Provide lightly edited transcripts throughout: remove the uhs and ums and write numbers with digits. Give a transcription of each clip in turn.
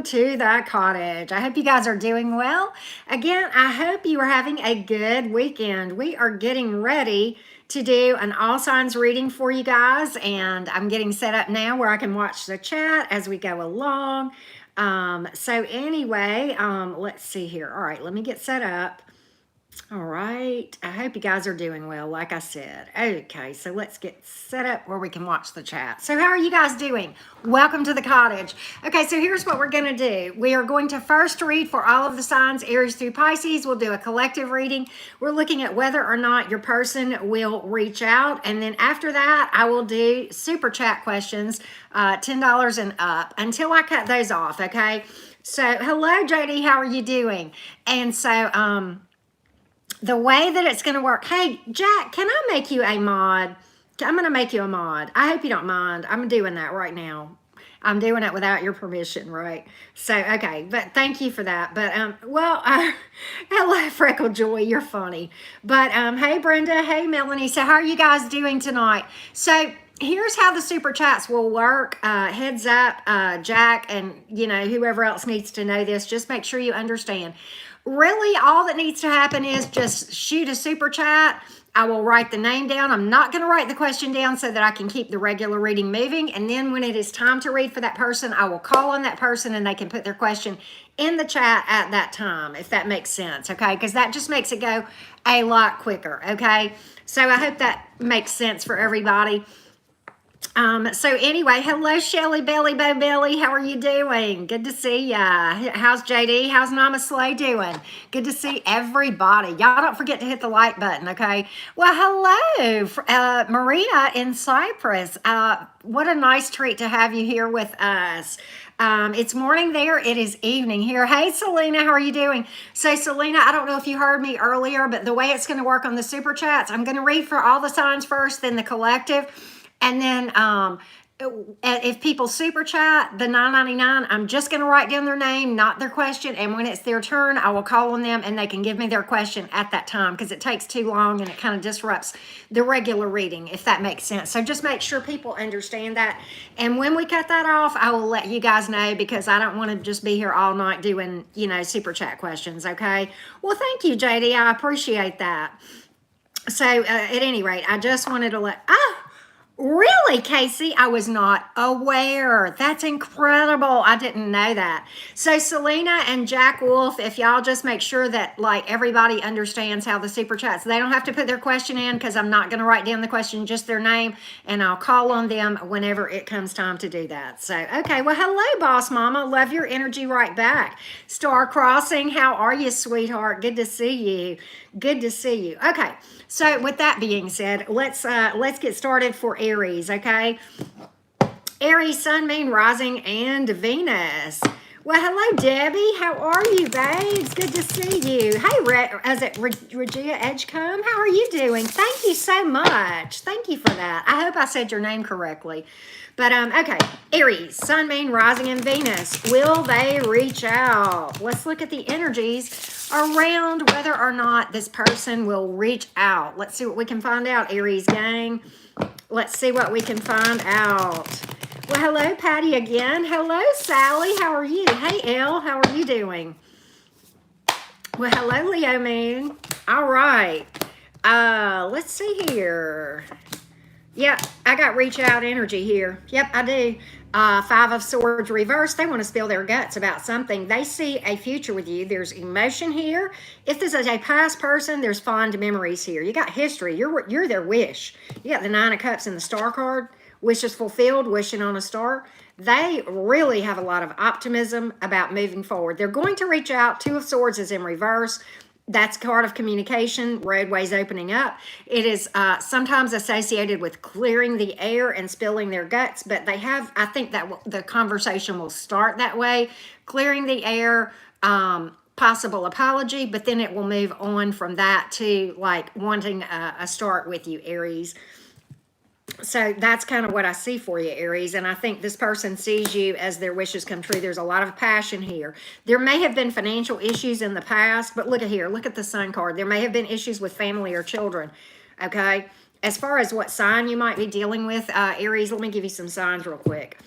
welcome to the cottage. I hope you guys are doing well. Again, I hope you are having a good weekend. We are getting ready to do an all signs reading for you guys, and I'm getting set up now where I can watch the chat as we go along. So anyway, let's see here. All right, let me get set up. All right. I hope you guys are doing well, like I said. Okay, so let's get set up where we can watch the chat. So how are you guys doing? Welcome to the cottage. Okay, so here's what we're going to do. We are going to first read for all of the signs, Aries through Pisces. We'll do a collective reading. We're looking at whether or not your person will reach out. And then after that, I will do super chat questions, $10 and up, until I cut those off, okay? So hello, JD. How are you doing? And so, the way that it's going to work, hey, Jack, can I make you a mod? I'm going to make you a mod. I hope you don't mind. I'm doing that right now. I'm doing it without your permission, right? So, okay, but thank you for that. But, hello, Freckle Joy, you're funny. But, hey, Brenda, hey, Melanie. So, how are you guys doing tonight? So, here's how the super chats will work. Heads up, Jack, and, whoever else needs to know this, just make sure you understand. Really, all that needs to happen is just shoot a super chat. I will write the name down. I'm not going to write the question down so that I can keep the regular reading moving. And then when it is time to read for that person, I will call on that person and they can put their question in the chat at that time, if that makes sense, okay? Because that just makes it go a lot quicker, okay? So I hope that makes sense for everybody. So anyway, hello, Shelly Belly Bo Belly. How are you doing? Good to see ya. How's JD? How's Mama Slay doing? Good to see everybody. Y'all don't forget to hit the like button, okay? Well, hello, Maria in Cyprus. What a nice treat to have you here with us. It's morning there. It is evening here. Hey, Selena, how are you doing? So, Selena, I don't know if you heard me earlier, but the way it's going to work on the super chats, I'm going to read for all the signs first, then the collective. And then if people super chat the $9.99, I'm just going to write down their name, not their question. And when it's their turn, I will call on them and they can give me their question at that time, because it takes too long and it kind of disrupts the regular reading, if that makes sense. So just make sure people understand that. And when we cut that off, I will let you guys know, because I don't want to just be here all night doing, super chat questions. Okay. Well, thank you, JD. I appreciate that. So at any rate, I just wanted to Really, Casey? I was not aware. That's incredible. I didn't know that. So Selena and Jack Wolf, if y'all just make sure that everybody understands how the super chats, they don't have to put their question in, because I'm not going to write down the question, just their name, and I'll call on them whenever it comes time to do that. So, okay. Well, hello, Boss Mama. Love your energy right back. Star Crossing, how are you, sweetheart? Good to see you. Good to see you. Okay. So with that being said, let's get started for Aries, okay? Aries, Sun, Moon, Rising, and Venus. Well, hello, Debbie. How are you, babes? Good to see you. Hey, is it Regia Edgecombe? How are you doing? Thank you so much. Thank you for that. I hope I said your name correctly. But, okay, Aries, Sun, Moon, Rising, and Venus. Will they reach out? Let's look at the energies around whether or not this person will reach out. Let's see what we can find out, Aries gang. Let's see what we can find out. Well, hello, Patty again. Hello, Sally. How are you? Hey, Elle. How are you doing? Well, hello, Leo Moon. All right. Let's see here. Yeah, I got reach out energy here. Yep, I do. Five of Swords reversed. They want to spill their guts about something. They see a future with you. There's emotion here. If this is a past person, there's fond memories here. You got history. You're their wish. You got the Nine of Cups and the Star card. Wishes fulfilled, wishing on a star. They really have a lot of optimism about moving forward. They're going to reach out. Two of Swords is in reverse. That's card of communication, roadways opening up. It is sometimes associated with clearing the air and spilling their guts, but they have, I think that the conversation will start that way, clearing the air, possible apology, but then it will move on from that to wanting a start with you, Aries. So that's kind of what I see for you, Aries. And I think this person sees you as their wishes come true. There's a lot of passion here. There may have been financial issues in the past, but look at here. Look at the Sun card. There may have been issues with family or children, okay? As far as what sign you might be dealing with, Aries, let me give you some signs real quick.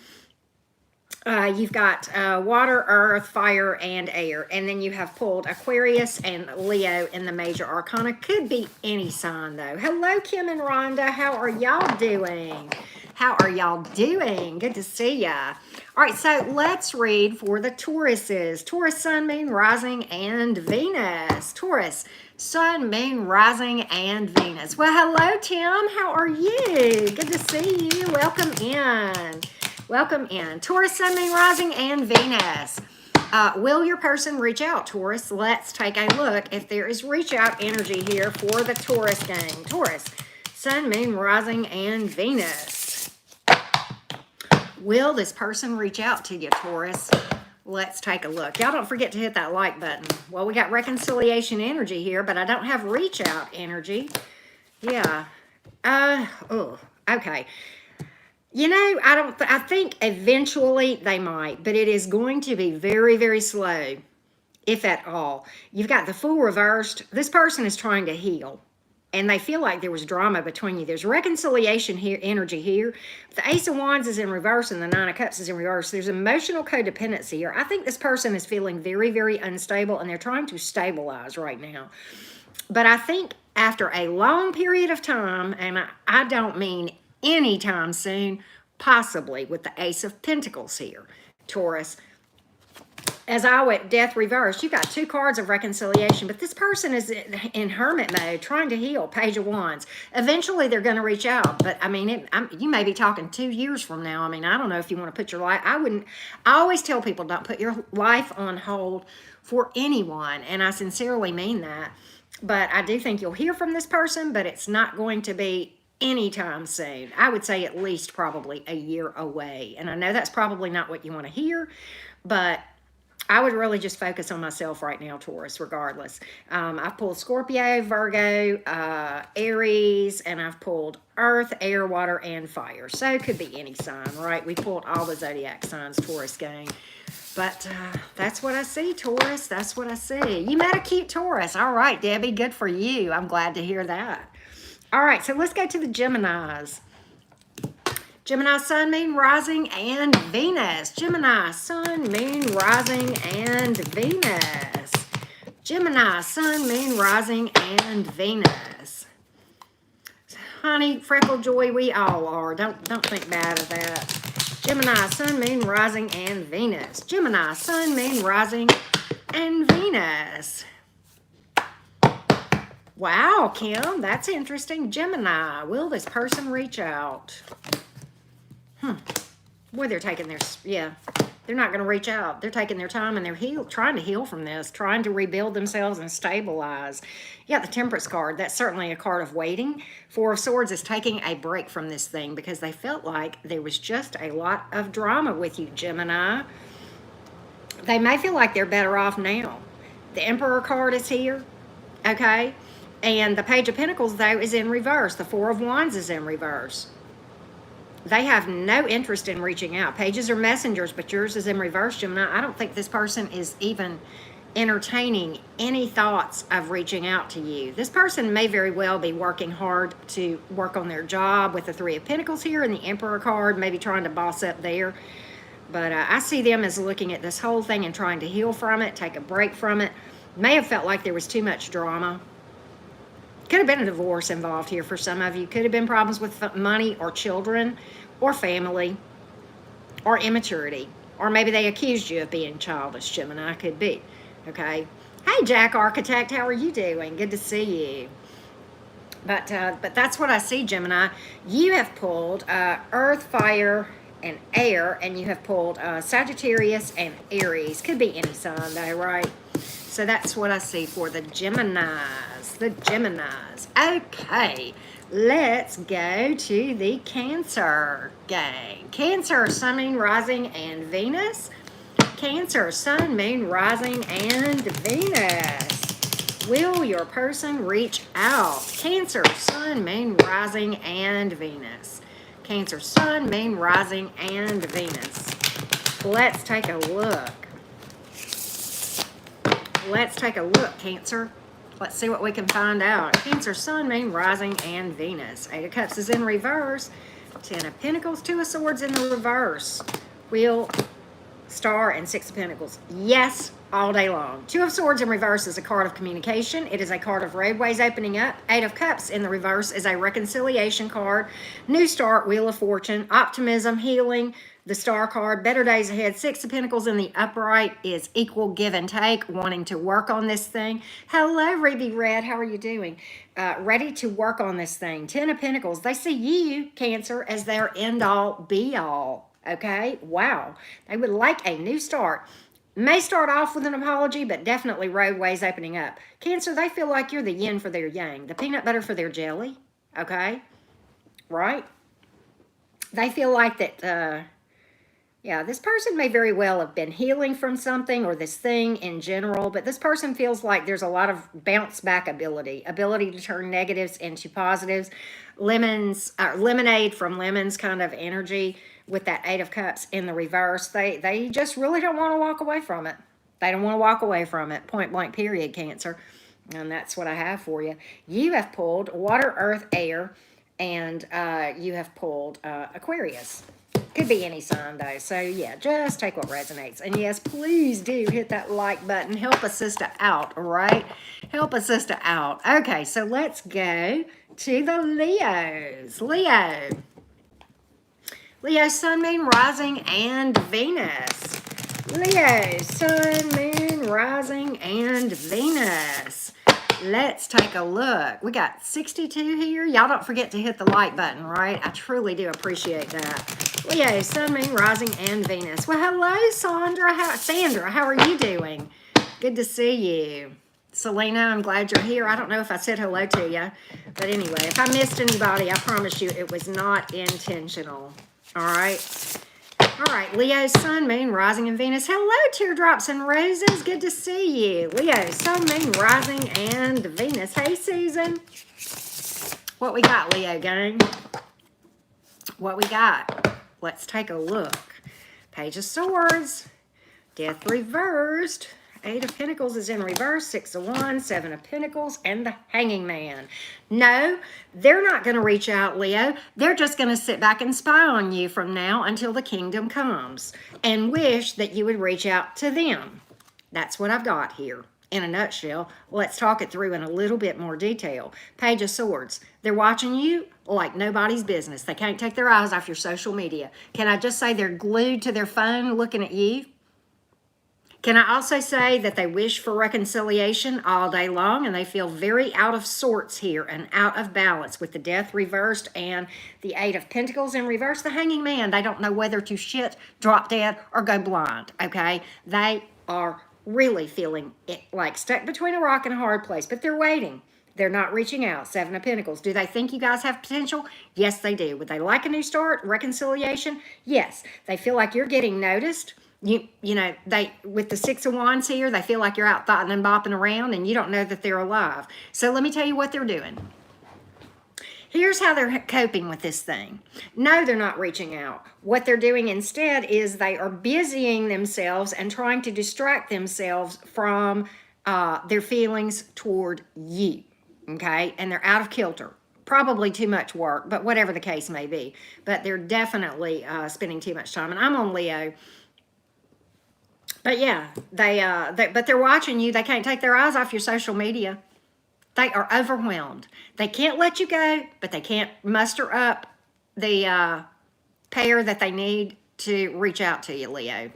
You've got water, earth, fire, and air. And then you have pulled Aquarius and Leo in the major arcana. Could be any sign, though. Hello, Kim and Rhonda. How are y'all doing? How are y'all doing? Good to see ya. All right, so let's read for the Tauruses. Taurus, Sun, Moon, Rising, and Venus. Taurus, Sun, Moon, Rising, and Venus. Well, hello, Tim. How are you? Good to see you. Welcome in. Welcome in. Taurus, Sun, Moon, Rising, and Venus. Will your person reach out, Taurus? Let's take a look if there is reach out energy here for the Taurus gang. Taurus, Sun, Moon, Rising, and Venus. Will this person reach out to you, Taurus? Let's take a look. Y'all don't forget to hit that like button. Well, we got reconciliation energy here, but I don't have reach out energy. Yeah. Okay. You know, I think eventually they might, but it is going to be very, very slow, if at all. You've got the Fool reversed. This person is trying to heal, and they feel like there was drama between you. There's reconciliation here, energy here. The Ace of Wands is in reverse, and the Nine of Cups is in reverse. There's emotional codependency here. I think this person is feeling very, very unstable, and they're trying to stabilize right now. But I think after a long period of time, and I don't mean anytime soon, possibly with the Ace of Pentacles here, Taurus. As I went death reversed, you got two cards of reconciliation, but this person is in hermit mode, trying to heal, Page of Wands. Eventually, they're going to reach out, but I mean, you may be talking 2 years from now. I mean, I don't know if you want to put your life, I always tell people, don't put your life on hold for anyone, and I sincerely mean that. But I do think you'll hear from this person, but it's not going to be anytime soon. I would say at least probably a year away. And I know that's probably not what you want to hear, but I would really just focus on myself right now, Taurus, regardless. I've pulled Scorpio, Virgo, Aries, and I've pulled Earth, Air, Water, and Fire. So it could be any sign, right? We pulled all the zodiac signs, Taurus gang. But that's what I see, Taurus. That's what I see. You met a cute Taurus. All right, Debbie, good for you. I'm glad to hear that. All right, so let's go to the Geminis. Gemini, Sun, Moon, Rising, and Venus. Gemini, Sun, Moon, Rising, and Venus. Gemini, Sun, Moon, Rising, and Venus. Honey, freckle joy, we all are. Don't think bad of that. Gemini, Sun, Moon, Rising, and Venus. Gemini, Sun, Moon, Rising, and Venus. Wow, Kim, that's interesting. Gemini, will this person reach out? Boy, they're taking their, they're not going to reach out. They're taking their time, and they're trying to heal from this, trying to rebuild themselves and stabilize. You got the Temperance card. That's certainly a card of waiting. Four of Swords is taking a break from this thing because they felt like there was just a lot of drama with you, Gemini. They may feel like they're better off now. The Emperor card is here, okay? And the Page of Pentacles, though, is in reverse. The Four of Wands is in reverse. They have no interest in reaching out. Pages are messengers, but yours is in reverse, Gemini. I don't think this person is even entertaining any thoughts of reaching out to you. This person may very well be working hard to work on their job with the Three of Pentacles here and the Emperor card, maybe trying to boss up there. But I see them as looking at this whole thing and trying to heal from it, take a break from it. May have felt like there was too much drama. Could have been a divorce involved here for some of you. Could have been problems with money or children or family or immaturity. Or maybe they accused you of being childish, Gemini. Could be. Okay. Hey, Jack Architect. How are you doing? Good to see you. But that's what I see, Gemini. You have pulled Earth, Fire, and Air. And you have pulled Sagittarius and Aries. Could be any sign, though, right? So that's what I see for the Geminis. The Geminis. Okay, let's go to the Cancer gang. Cancer, Sun, Moon, Rising, and Venus. Cancer, Sun, Moon, Rising, and Venus. Will your person reach out? Cancer, Sun, Moon, Rising, and Venus. Cancer, Sun, Moon, Rising, and Venus. Let's take a look. Let's take a look, Cancer. Let's see what we can find out. Cancer, Sun, Moon, Rising, and Venus. Eight of Cups is in reverse. Ten of Pentacles, Two of Swords in the reverse. Will Star, and Six of Pentacles. Yes, all day long. Two of Swords in reverse is a card of communication. It is a card of roadways opening up. Eight of Cups in the reverse is a reconciliation card. New start, Wheel of Fortune, optimism, healing, the Star card, better days ahead. Six of Pentacles in the upright is equal give and take, wanting to work on this thing. Hello, Ruby Red. How are you doing? Ready to work on this thing. Ten of Pentacles. They see you, Cancer, as their end-all, be-all. Okay? Wow. They would like a new start. May start off with an apology, but definitely roadways opening up. Cancer, they feel like you're the yin for their yang, the peanut butter for their jelly. Okay? Right? They feel like that... yeah, this person may very well have been healing from something or this thing in general, but this person feels like there's a lot of bounce back ability to turn negatives into positives, lemonade from lemons kind of energy with that Eight of Cups in the reverse. They just really don't want to walk away from it. They don't want to walk away from it, point blank period, Cancer. And that's what I have for you. You have pulled water, earth, air, and you have pulled Aquarius. Could be any sign, though. So, yeah, just take what resonates. And, yes, please do hit that like button. Help a sister out, all right? Help a sister out. Okay, so let's go to the Leos. Leo, Sun, Moon, Rising, and Venus. Leo, Sun, Moon, Rising, and Venus. Let's take a look. We got 62 here. Y'all don't forget to hit the like button, right? I truly do appreciate that. Leo, Sun, Moon, Rising, and Venus. Well, hello, Sandra. How are you doing? Good to see you. Selena, I'm glad you're here. I don't know if I said hello to you. But anyway, if I missed anybody, I promise you it was not intentional. All right? All right, Leo, Sun, Moon, Rising, and Venus. Hello, Teardrops and Roses. Good to see you. Leo, Sun, Moon, Rising, and Venus. Hey, Susan. What we got, Leo gang? What we got? Let's take a look. Page of Swords. Death reversed. Eight of Pentacles is in reverse. Six of Wands, Seven of Pentacles, and the Hanging Man. No, they're not going to reach out, Leo. They're just going to sit back and spy on you from now until the kingdom comes and wish that you would reach out to them. That's what I've got here. In a nutshell, let's talk it through in a little bit more detail. Page of Swords. They're watching you like nobody's business. They can't take their eyes off your social media. Can I just say they're glued to their phone looking at you? Can I also say that they wish for reconciliation all day long and they feel very out of sorts here and out of balance with the Death reversed and the Eight of Pentacles in reverse, the Hanging Man. They don't know whether to shit, drop dead, or go blind, okay? They are really feeling it, like stuck between a rock and a hard place, but they're waiting. They're not reaching out. Seven of Pentacles. Do they think you guys have potential? Yes, they do. Would they like a new start? Reconciliation? Yes. They feel like you're getting noticed. You know, they with the Six of Wands here, they feel like you're out thotting and bopping around and you don't know that they're alive. So let me tell you what they're doing. Here's how they're coping with this thing. No, they're not reaching out. What they're doing instead is they are busying themselves and trying to distract themselves from their feelings toward you, okay? And they're out of kilter. Probably too much work, but whatever the case may be. But they're definitely spending too much time. And I'm on Leo. But yeah, but they're watching you. They can't take their eyes off your social media. They are overwhelmed. They can't let you go, but they can't muster up the pair that they need to reach out to you, Leo.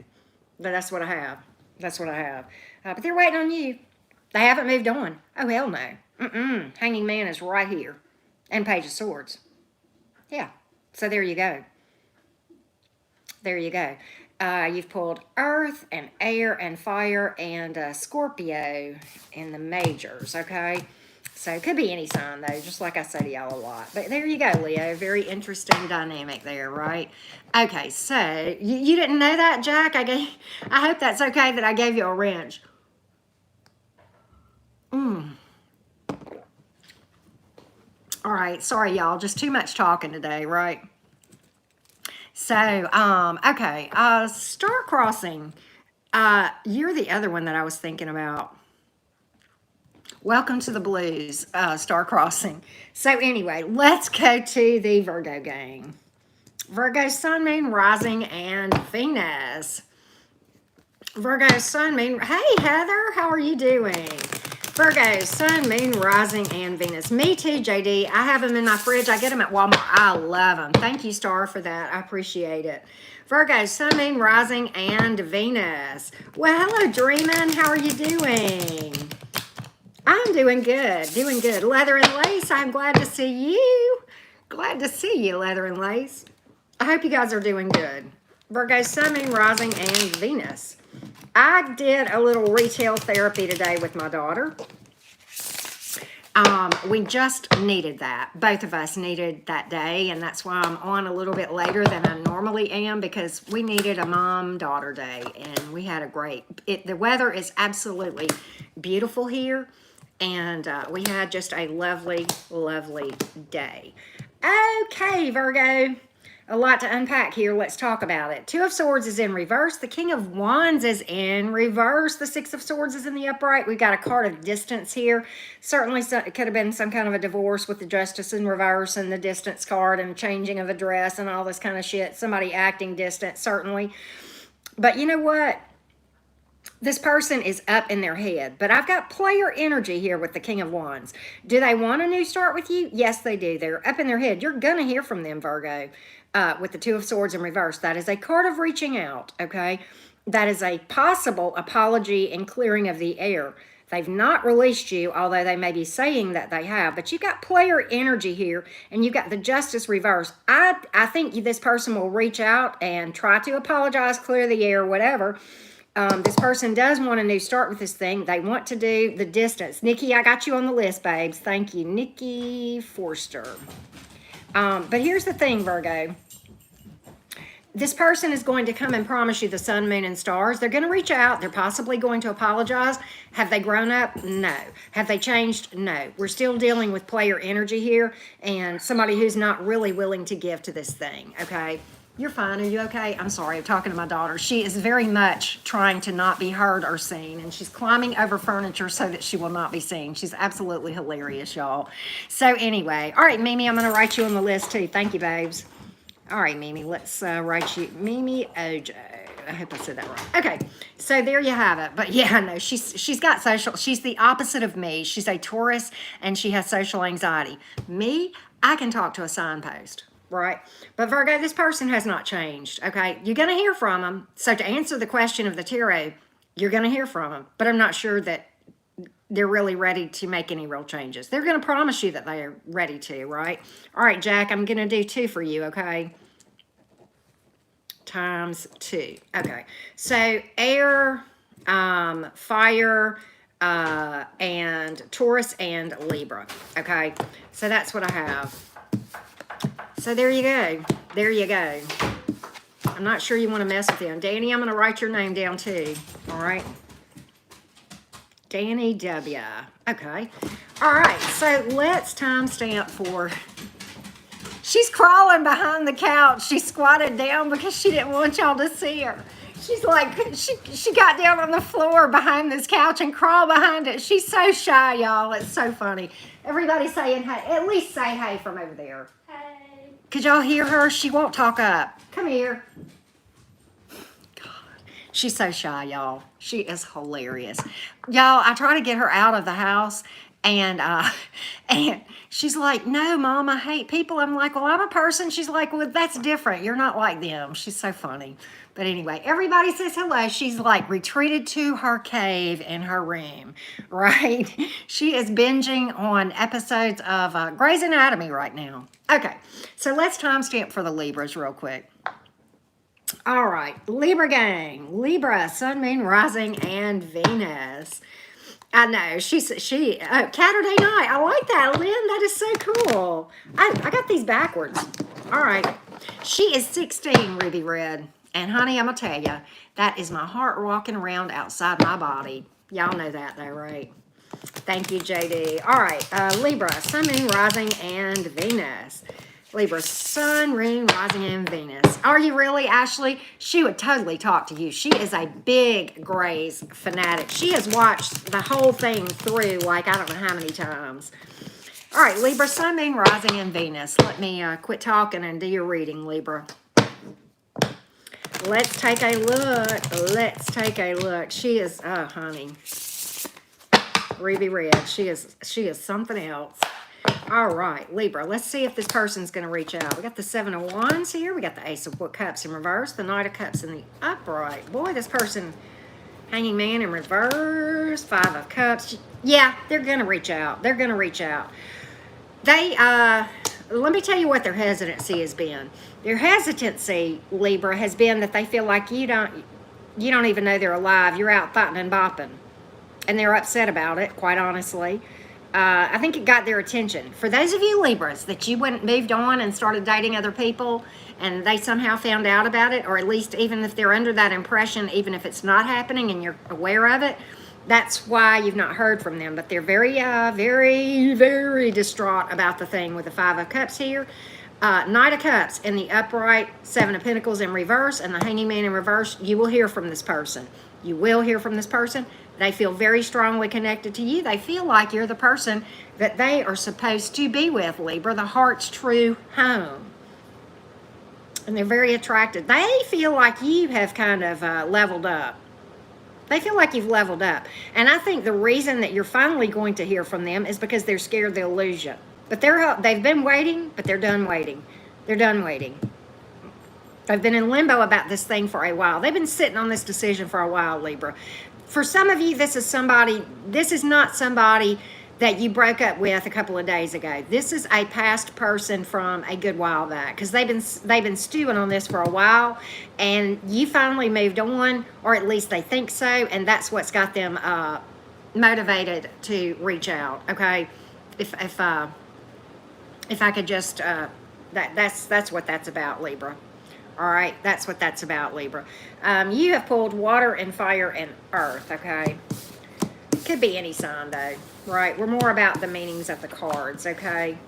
But that's what I have. That's what I have. But they're waiting on you. They haven't moved on. Oh, hell no. Hanging Man is right here. And Page of Swords. Yeah. So there you go. There you go. You've pulled Earth and Air and Fire and Scorpio in the majors, okay? So it could be any sign, though, just like I say to y'all a lot. But there you go, Leo. Very interesting dynamic there, right? Okay, so you didn't know that, Jack? I hope that's okay that I gave you a wrench. All right, sorry, y'all. Just too much talking today, right? So, okay, star crossing. You're the other one that I was thinking about. Welcome to the blues, star crossing. So anyway, let's go to the Virgo gang. Virgo, Sun, Moon, Rising, and Venus. Virgo, sun, moon. Hey, Heather, how are you doing? Virgo, sun, moon, rising, and Venus. Me too, JD. I have them in my fridge. I get them at Walmart. I love them. Thank you, Star, for that. I appreciate it. Virgo, sun, moon, rising, and Venus. Well, hello, Dreamin'. How are you doing? I'm doing good. Doing good. Leather and Lace, I'm glad to see you. Glad to see you, Leather and Lace. I hope you guys are doing good. Virgo, sun, moon, rising, and Venus. I did a little retail therapy today with my daughter. We just needed that. Both of us needed that day, and that's why I'm on a little bit later than I normally am, because we needed a mom-daughter day, and we had a great... The weather is absolutely beautiful here, and we had just a lovely, lovely day. Okay, Virgo. A lot to unpack here. Let's talk about it. Two of Swords is in reverse. The King of Wands is in reverse. The Six of Swords is in the upright. We've got a card of distance here. Certainly, it could have been some kind of a divorce with the Justice in reverse and the distance card and changing of address and all this kind of shit. Somebody acting distant, certainly. But you know what? This person is up in their head, but I've got player energy here with the King of Wands. Do they want a new start with you? Yes, they do. They're up in their head. You're going to hear from them, Virgo, with the Two of Swords in reverse. That is a card of reaching out, okay? That is a possible apology and clearing of the air. They've not released you, although they may be saying that they have, but you've got player energy here, and you've got the Justice reverse. I think this person will reach out and try to apologize, clear the air, whatever. This person does want a new start with this thing. They want to do the distance. Nikki, I got you on the list, babes. Thank you, Nikki Forster. But here's the thing, Virgo. This person is going to come and promise you the sun, moon, and stars. They're going to reach out. They're possibly going to apologize. Have they grown up? No. Have they changed? No. We're still dealing with player energy here and somebody who's not really willing to give to this thing, okay? You're fine. Are you okay? I'm sorry. I'm talking to my daughter. She is very much trying to not be heard or seen, and she's climbing over furniture so that she will not be seen. She's absolutely hilarious, y'all. So anyway, all right, Mimi, I'm going to write you on the list too. Thank you, babes. All right, Mimi, let's write you. Mimi OJ. I hope I said that right. Okay, so there you have it. But yeah, no, she's got social. She's the opposite of me. She's a Taurus, and she has social anxiety. Me, I can talk to a signpost. Right? But Virgo, this person has not changed, okay? You're going to hear from them. So to answer the question of the tarot, you're going to hear from them. But I'm not sure that they're really ready to make any real changes. They're going to promise you that they're ready to, right? All right, Jack, I'm going to do 2 for you, okay? Times 2. Okay. So air, fire, and Taurus and Libra, okay? So that's what I have. So there you go. There you go. I'm not sure you want to mess with them. Danny, I'm going to write your name down too. All right. Danny W. Okay. All right. So let's timestamp for... She's crawling behind the couch. She squatted down because she didn't want y'all to see her. She's like, she got down on the floor behind this couch and crawled behind it. She's so shy, y'all. It's so funny. Everybody saying hey. At least say hey from over there. Could y'all hear her? She won't talk up. Come here. God, she's so shy, y'all. She is hilarious. Y'all, I try to get her out of the house, and she's like, no, Mom, I hate people. I'm like, well, I'm a person. She's like, well, that's different. You're not like them. She's so funny. But anyway, everybody says hello. She's like retreated to her cave in her room, right? She is binging on episodes of Grey's Anatomy right now. Okay, so let's timestamp for the Libras real quick. All right, Libra gang. Libra, sun, moon, rising, and Venus. I know, she Saturday night. I like that, Lynn. That is so cool. I got these backwards. All right. She is 16, Ruby Red. And honey, I'm going to tell you, that is my heart walking around outside my body. Y'all know that though, right? Thank you, JD. All right, Libra, sun, moon, rising, and Venus. Libra, sun, moon, rising, and Venus. Are you really, Ashley? She would totally talk to you. She is a big Grey's fanatic. She has watched the whole thing through, like, I don't know how many times. All right, Libra, sun, moon, rising, and Venus. Let me quit talking and do your reading, Libra. Let's take a look. Let's take a look. She is, oh, honey. Ruby red. She is something else. All right, Libra. Let's see if this person's going to reach out. We got the Seven of Wands here. We got the Ace of Cups in reverse. The Knight of Cups in the upright. Boy, this person, Hanging Man in reverse. Five of Cups. Yeah, they're going to reach out. They're going to reach out. They, let me tell you what their hesitancy has been. Their hesitancy, Libra, has been that they feel like you don't even know they're alive. You're out fighting and bopping. And they're upset about it, quite honestly. I think it got their attention. For those of you Libras that you went moved on and started dating other people and they somehow found out about it, or at least even if they're under that impression, even if it's not happening and you're aware of it, that's why you've not heard from them. But they're very, very distraught about the thing with the Five of Cups here. Knight of Cups in the upright, Seven of Pentacles in reverse, and the Hanging Man in reverse. You will hear from this person. You will hear from this person. They feel very strongly connected to you. They feel like you're the person that they are supposed to be with, Libra, the heart's true home. And they're very attracted. They feel like you have kind of leveled up. They feel like you've leveled up. And I think the reason that you're finally going to hear from them is because they're scared they'll lose you. But they've been waiting, but they're done waiting. They're done waiting. They've been in limbo about this thing for a while. They've been sitting on this decision for a while, Libra. For some of you, this is not somebody that you broke up with a couple of days ago. This is a past person from a good while back, because they've been stewing on this for a while, and you finally moved on, or at least they think so, and that's what's got them motivated to reach out. Okay, if I could just that's what that's about, Libra. All right, that's what that's about, Libra. You have pulled water and fire and earth, okay? Could be any sign, though, right? We're more about the meanings of the cards, okay?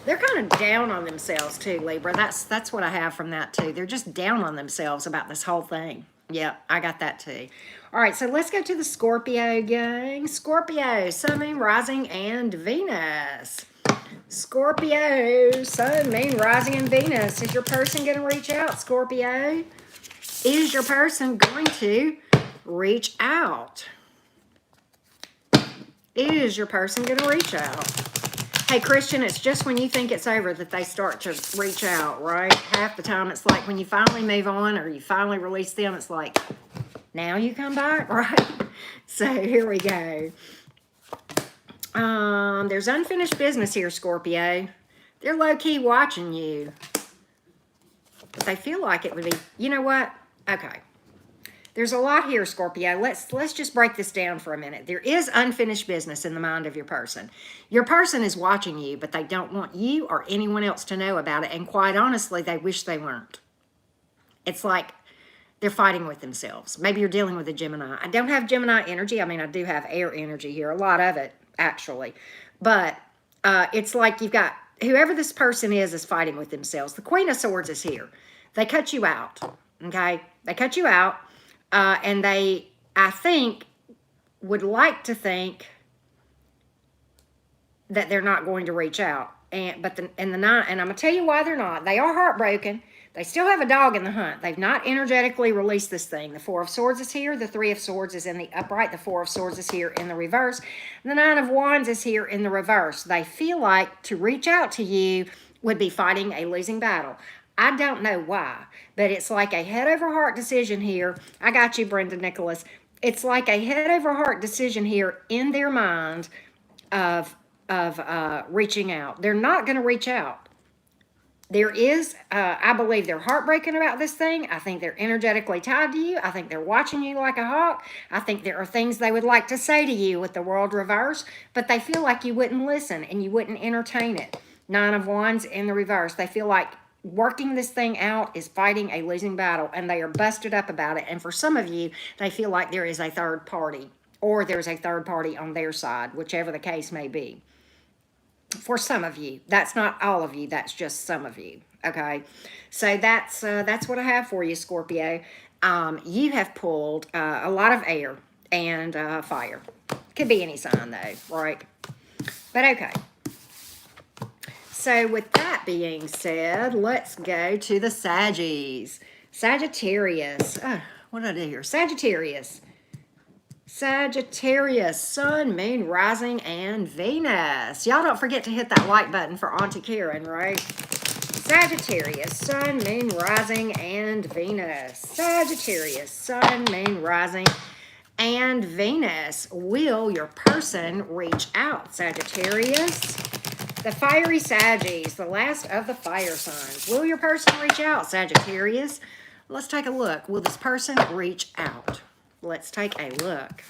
They're kind of down on themselves, too, Libra. That's what I have from that, too. They're just down on themselves about this whole thing. Yeah, I got that, too. All right, so let's go to the Scorpio gang. Scorpio, Sun, Moon, Rising, and Venus. Scorpio, Sun, Moon, Rising, and Venus. Is your person going to reach out, Scorpio? Is your person going to reach out? Is your person going to reach out? Hey, Christian, it's just when you think it's over that they start to reach out, right? Half the time it's like when you finally move on or you finally release them, it's like, now you come back, right? So here we go. There's unfinished business here, Scorpio. They're low-key watching you. But they feel like it would be, you know what? Okay. There's a lot here, Scorpio. Let's just break this down for a minute. There is unfinished business in the mind of your person. Your person is watching you, but they don't want you or anyone else to know about it. And quite honestly, they wish they weren't. It's like they're fighting with themselves. Maybe you're dealing with a Gemini. I don't have Gemini energy. I mean, I do have air energy here. A lot of it, actually. But it's like you've got, whoever this person is fighting with themselves. The Queen of Swords is here. They cut you out, okay? They cut you out, and they, I think, would like to think that they're not going to reach out. And I'm gonna tell you why they're not. They are heartbroken. They still have a dog in the hunt. They've not energetically released this thing. The Four of Swords is here. The Three of Swords is in the upright. The Four of Swords is here in the reverse. The Nine of Wands is here in the reverse. They feel like to reach out to you would be fighting a losing battle. I don't know why, but it's like a head over heart decision here. I got you, Brenda Nicholas. It's like a head over heart decision here in their mind of reaching out. They're not going to reach out. There is, I believe they're heartbroken about this thing. I think they're energetically tied to you. I think they're watching you like a hawk. I think there are things they would like to say to you with the world reverse, but they feel like you wouldn't listen and you wouldn't entertain it. Nine of Wands in the reverse. They feel like working this thing out is fighting a losing battle, and they are busted up about it. And for some of you, they feel like there is a third party, or there's a third party on their side, whichever the case may be. For some of you, that's not all of you, that's just some of you, okay? So that's what I have for you, Scorpio. You have pulled a lot of air and fire. Could be any sign, though, right? But okay. So with that being said, let's go to the Saggies. Sagittarius. What did I do here? Sagittarius. Sagittarius, Sun, Moon, Rising, and Venus. Y'all don't forget to hit that like button for Auntie Karen, right? Sagittarius, Sun, Moon, Rising, and Venus. Sagittarius, Sun, Moon, Rising, and Venus. Will your person reach out, Sagittarius? The fiery Saggies, the last of the fire signs. Will your person reach out, Sagittarius? Let's take a look. Will this person reach out? Let's take a look.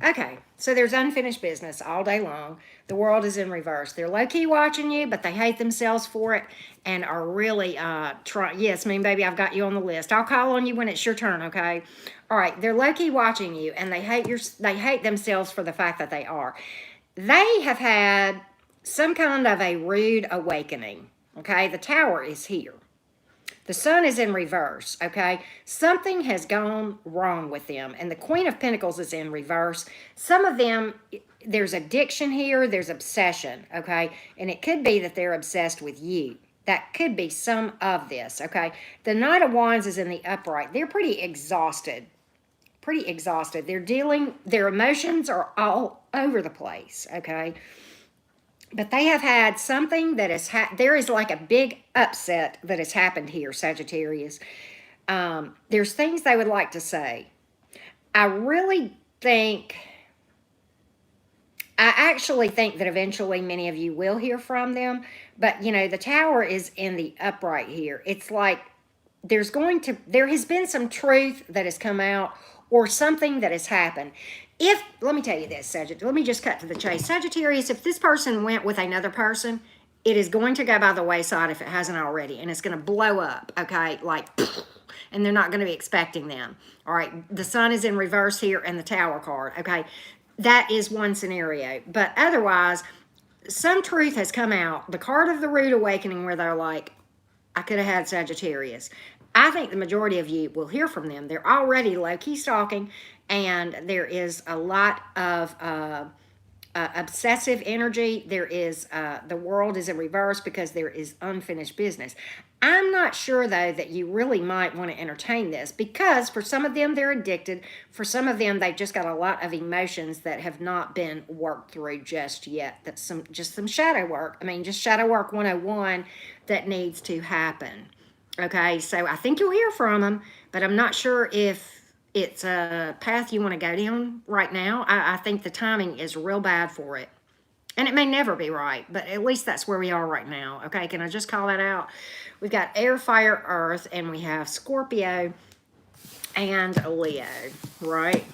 Okay, so there's unfinished business all day long. The world is in reverse. They're low-key watching you, but they hate themselves for it and are really trying. Yes, Mean Baby, I've got you on the list. I'll call on you when it's your turn, okay? All right, they're low-key watching you, and they hate themselves for the fact that they are. They have had some kind of a rude awakening, okay? The Tower is here. The Sun is in reverse, okay? Something has gone wrong with them, and the Queen of Pentacles is in reverse. Some of them, there's addiction here, there's obsession, okay? And it could be that they're obsessed with you. That could be some of this, okay? The Knight of Wands is in the upright. They're pretty exhausted. Pretty exhausted. Their emotions are all over the place, okay? But they have had something that has there is like a big upset that has happened here, Sagittarius. There's things they would like to say. I actually think that eventually many of you will hear from them. But, you know, the Tower is in the upright here. It's like there has been some truth that has come out or something that has happened. Let me tell you this, Sagittarius, let me just cut to the chase. Sagittarius, if this person went with another person, it is going to go by the wayside if it hasn't already, and it's going to blow up, okay? Like, and they're not going to be expecting them. All right, the Sun is in reverse here and the Tower card, okay? That is one scenario. But otherwise, some truth has come out. The card of the rude awakening where they're like, I could have had Sagittarius. I think the majority of you will hear from them. They're already low-key stalking, and there is a lot of obsessive energy. There is the world is in reverse because there is unfinished business. I'm not sure, though, that you really might want to entertain this because for some of them, they're addicted. For some of them, they've just got a lot of emotions that have not been worked through just yet. That's just some shadow work. I mean, just shadow work 101 that needs to happen. Okay, so I think you'll hear from them, but I'm not sure if it's a path you want to go down right now. I think the timing is real bad for it. And it may never be right, but at least that's where we are right now. Okay, can I just call that out? We've got air, fire, earth, and we have Scorpio and Leo, right?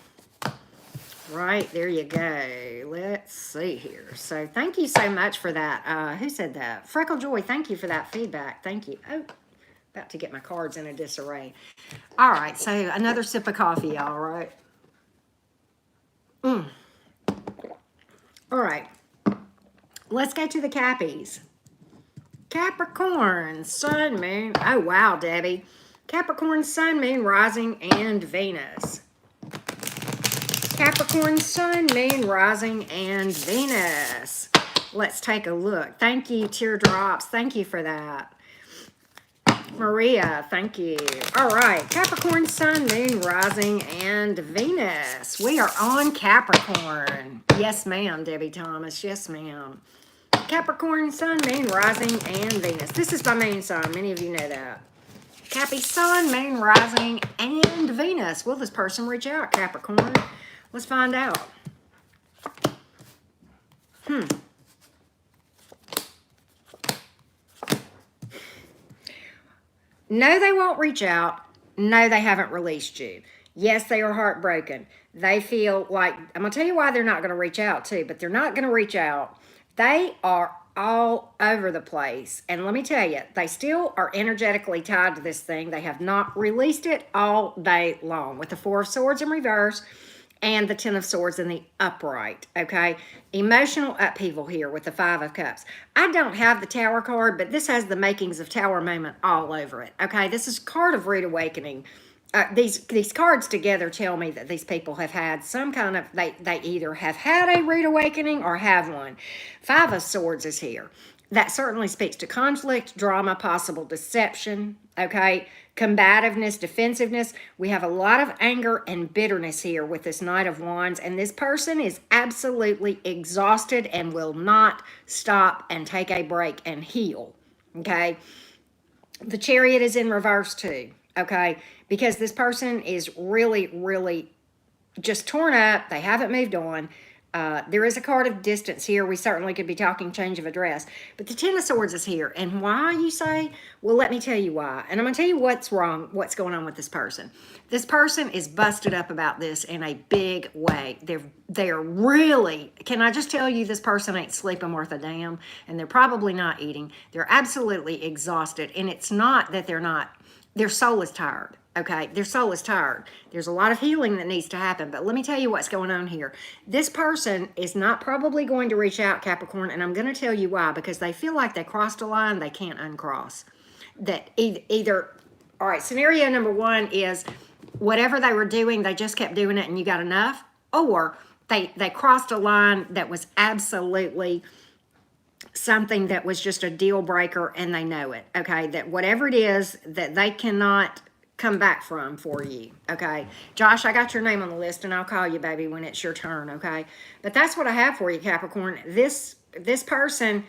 Right, there you go. Let's see here. So thank you so much for that. Who said that? Freckle Joy, thank you for that feedback. Thank you. Oh, about to get my cards in a disarray. All right, so another sip of coffee, y'all, right? All right, let's go to the Cappies. Capricorn, Sun, Moon. Oh, wow, Debbie. Capricorn, Sun, Moon, Rising, and Venus. Capricorn, Sun, Moon, Rising, and Venus. Let's take a look. Thank you, Teardrops. Thank you for that. Maria, thank you. All right, Capricorn, Sun, Moon, Rising, and Venus. We are on Capricorn. Yes, ma'am, Debbie Thomas. Yes, ma'am. Capricorn, Sun, Moon, Rising, and Venus. This is my main sign. Many of you know that. Cappy, Sun, Moon, Rising, and Venus. Will this person reach out, Capricorn? Let's find out. No, they won't reach out. No, they haven't released you. Yes, they are heartbroken. They feel like, I'm going to tell you why they're not going to reach out too, but they're not going to reach out. They are all over the place. And let me tell you, they still are energetically tied to this thing. They have not released it all day long with the Four of Swords in reverse and the Ten of Swords in the upright, okay? Emotional upheaval here with the Five of Cups. I don't have the Tower card, but this has the makings of Tower moment all over it, okay? This is card of rude awakening. these cards together tell me that these people have had some kind of, they either have had a rude awakening or have one. Five of Swords is here. That certainly speaks to conflict, drama, possible deception, okay? Combativeness, defensiveness. We have a lot of anger and bitterness here with this Knight of Wands, and this person is absolutely exhausted and will not stop and take a break and heal, okay? The Chariot is in reverse too, okay? Because this person is really, really just torn up. They haven't moved on. There is a card of distance here. We certainly could be talking change of address. But the Ten of Swords is here. And why, you say? Well, let me tell you why. And I'm going to tell you what's wrong, what's going on with this person. This person is busted up about this in a big way. They're really, can I just tell you, this person ain't sleeping worth a damn. And they're probably not eating. They're absolutely exhausted. And it's not that they're not, their soul is tired. Okay, their soul is tired. There's a lot of healing that needs to happen, but let me tell you what's going on here. This person is not probably going to reach out, Capricorn, and I'm going to tell you why, because they feel like they crossed a line they can't uncross. That either, all right, scenario number one is whatever they were doing, they just kept doing it and you got enough, or they crossed a line that was absolutely something that was just a deal breaker and they know it, okay? That whatever it is that they cannot come back from for you, okay? Josh, I got your name on the list and I'll call you, baby, when it's your turn, okay? But that's what I have for you, Capricorn. This person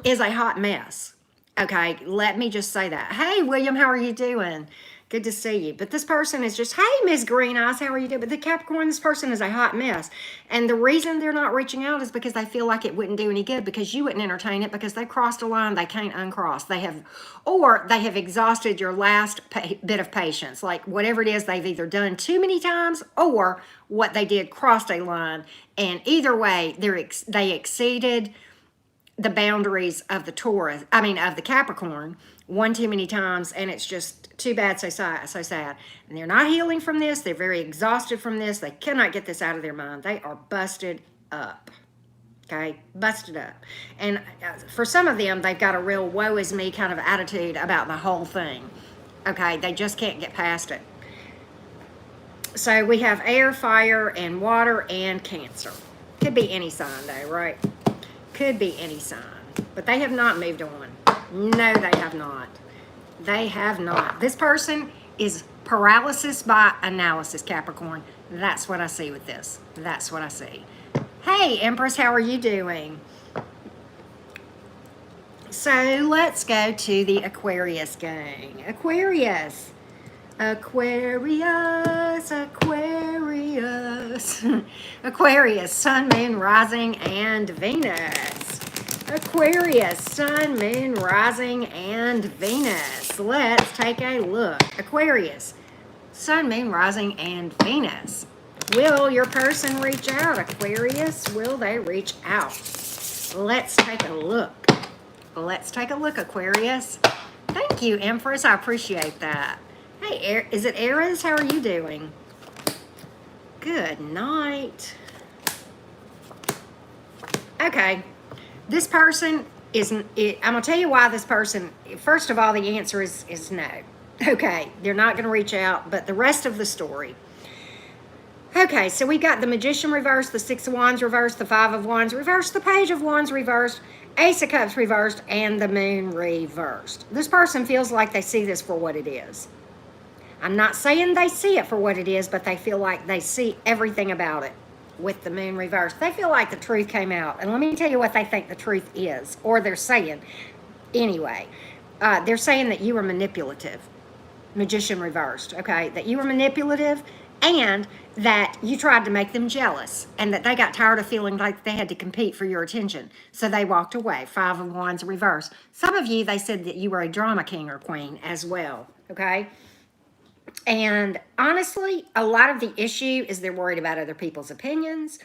is a hot mess, okay? Let me just say that. Hey, William, how are you doing? Good to see you. But this person is just, hey, Miss Green Eyes, how are you doing? But the Capricorn, this person is a hot mess. And the reason they're not reaching out is because they feel like it wouldn't do any good, because you wouldn't entertain it, because they crossed a line they can't uncross. They have exhausted your last bit of patience. Like whatever it is, they've either done too many times or what they did crossed a line. And either way, they exceeded the boundaries of the Taurus, of the Capricorn, one too many times, and it's just too bad, so sad. And they're not healing from this. They're very exhausted from this. They cannot get this out of their mind. They are busted up, okay? Busted up. And for some of them, they've got a real woe is me kind of attitude about the whole thing, okay? They just can't get past it. So we have air, fire, and water, and Cancer. Could be any sign, though, right? Could be any sign. But they have not moved on. No, they have not. They have not. This person is paralysis by analysis, Capricorn. That's what I see with this. That's what I see. Hey, Empress, how are you doing? So let's go to the Aquarius gang. Aquarius. Aquarius, Aquarius. Aquarius, Sun, Moon, Rising, and Venus. Aquarius, Sun, Moon, Rising, and Venus. Let's take a look. Aquarius, Sun, Moon, Rising, and Venus. Will your person reach out, Aquarius? Will they reach out? Let's take a look. Let's take a look, Aquarius. Thank you, Empress. I appreciate that. Hey, is it Aries? How are you doing? Good night. Okay. This person isn't, I'm going to tell you why this person, first of all, the answer is no. Okay, they're not going to reach out, but the rest of the story. Okay, so we got the Magician reversed, the Six of Wands reversed, the Five of Wands reversed, the Page of Wands reversed, Ace of Cups reversed, and the Moon reversed. This person feels like they see this for what it is. I'm not saying they see it for what it is, but they feel like they see everything about it. With the Moon reversed, they feel like the truth came out. And let me tell you what they think the truth is, or they're saying anyway. They're saying that you were manipulative. Magician reversed, okay? That you were manipulative and that you tried to make them jealous and that they got tired of feeling like they had to compete for your attention. So they walked away. Five of Wands reversed. Some of you, they said that you were a drama king or queen as well, okay? And honestly, a lot of the issue is they're worried about other people's opinions,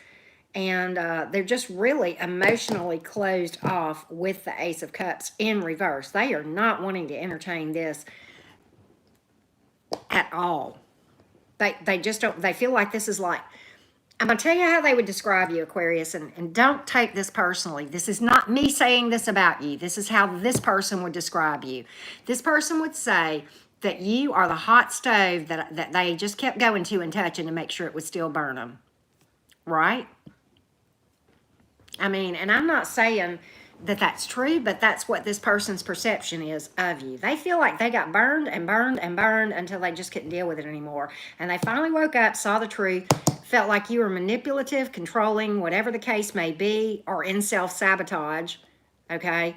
and they're just really emotionally closed off with the Ace of Cups in reverse. They are not wanting to entertain this at all. They just don't, they feel like this is like, I'm going to tell you how they would describe you, Aquarius, and don't take this personally. This is not me saying this about you. This is how this person would describe you. This person would say that you are the hot stove that they just kept going to and touching to make sure it would still burn them, right? I mean, and I'm not saying that that's true, but that's what this person's perception is of you. They feel like they got burned and burned and burned until they just couldn't deal with it anymore. And they finally woke up, saw the truth, felt like you were manipulative, controlling, whatever the case may be, or in self-sabotage, okay?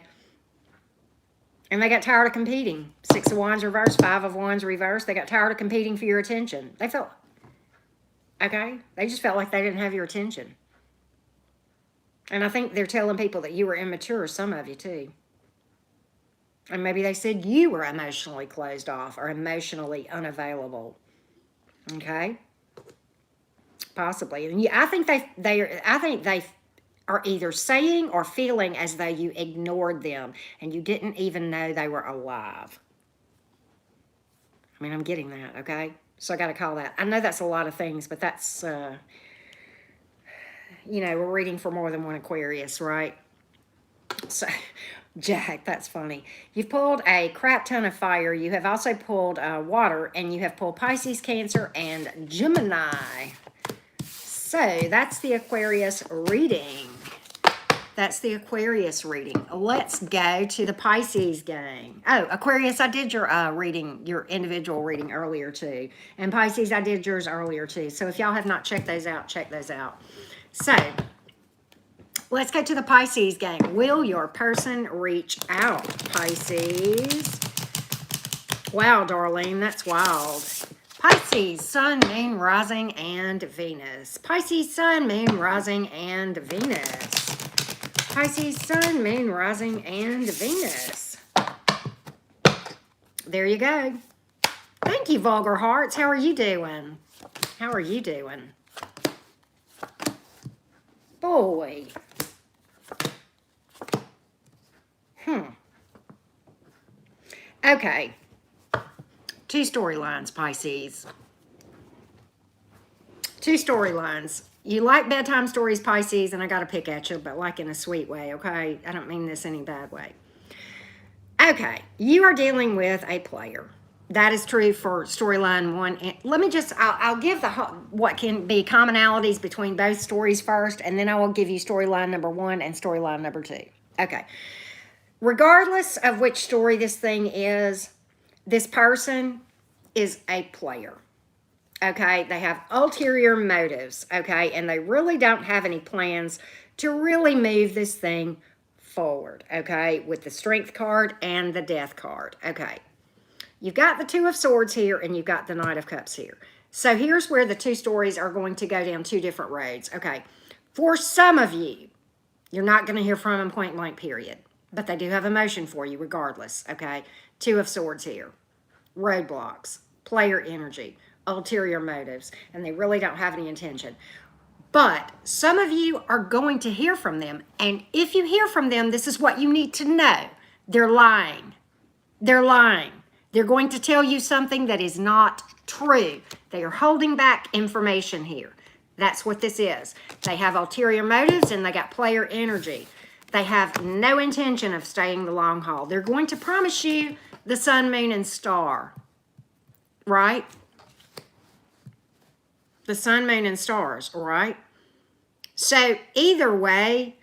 And they got tired of competing. 6 of Wands reversed, 5 of Wands reversed. They got tired of competing for your attention. They felt, okay? They just felt like they didn't have your attention. And I think they're telling people that you were immature, some of you too. And maybe they said you were emotionally closed off or emotionally unavailable. Okay? Possibly. And I think they are either saying or feeling as though you ignored them and you didn't even know they were alive. I mean, I'm getting that, okay? So I got to call that. I know that's a lot of things, but that's, you know, we're reading for more than one Aquarius, right? So, Jack, that's funny. You've pulled a crap ton of fire. You have also pulled water, and you have pulled Pisces, Cancer, and Gemini. So, that's the Aquarius reading. That's the Aquarius reading. Let's go to the Pisces gang. Oh, Aquarius, I did your reading, your individual reading earlier too. And Pisces, I did yours earlier too. So if y'all have not checked those out, check those out. So, let's go to the Pisces gang. Will your person reach out, Pisces? Wow, Darlene, that's wild. Pisces, Sun, Moon, Rising, and Venus. Pisces, Sun, Moon, Rising, and Venus. Pisces, Sun, Moon, Rising, and Venus. There you go. Thank you, Vulgar Hearts. How are you doing? How are you doing? Boy. Okay. 2 storylines, Pisces. 2 storylines. You like bedtime stories, Pisces, and I got to pick at you, but like in a sweet way, okay? I don't mean this any bad way. Okay. You are dealing with a player. That is true for storyline 1. And let me just, I'll give what can be commonalities between both stories first, and then I will give you storyline number 1 and storyline number 2. Okay. Regardless of which story this thing is, this person is a player. Okay, they have ulterior motives, okay, and they really don't have any plans to really move this thing forward, okay, with the Strength card and the Death card, okay. You've got the 2 of Swords here, and you've got the Knight of Cups here. So here's where the 2 stories are going to go down 2 different roads, okay. For some of you, you're not going to hear from them point blank, period, but they do have emotion for you regardless, okay. 2 of Swords here, roadblocks, player energy, ulterior motives, and they really don't have any intention. But some of you are going to hear from them, and if you hear from them, this is what you need to know. They're lying. They're lying. They're going to tell you something that is not true. They are holding back information here. That's what this is. They have ulterior motives, and they got player energy. They have no intention of staying the long haul. They're going to promise you the sun, moon, and star, right? The sun, moon, and stars, all right? So either way,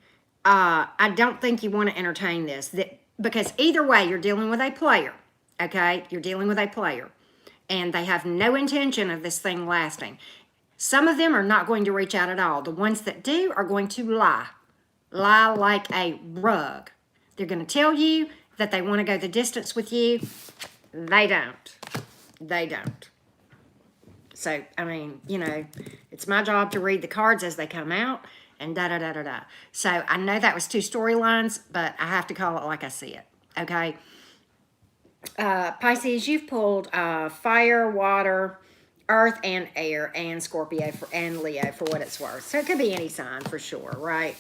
I don't think you want to entertain this. Because either way, you're dealing with a player, okay? You're dealing with a player. And they have no intention of this thing lasting. Some of them are not going to reach out at all. The ones that do are going to lie. Lie like a rug. They're going to tell you that they want to go the distance with you. They don't. They don't. So, I mean, you know, it's my job to read the cards as they come out and da-da-da-da-da. So, I know that was 2 storylines, but I have to call it like I see it, okay? Pisces, you've pulled fire, water, earth, and air, and Scorpio and Leo for what it's worth. So, it could be any sign for sure, right?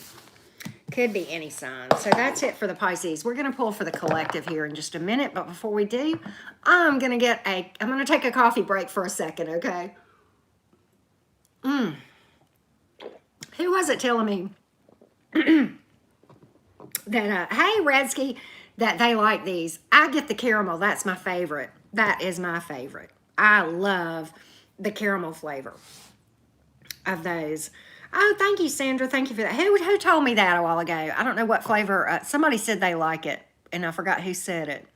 Could be any sign. So that's it for the Pisces. We're going to pull for the collective here in just a minute. But before we do, I'm going to take a coffee break for a second, okay? Who was it telling me that, hey, Redsky, that they like these? I get the caramel. That's my favorite. That is my favorite. I love the caramel flavor of those. Oh, thank you, Sandra. Thank you for that. Who told me that a while ago? I don't know what flavor. Somebody said they like it, and I forgot who said it.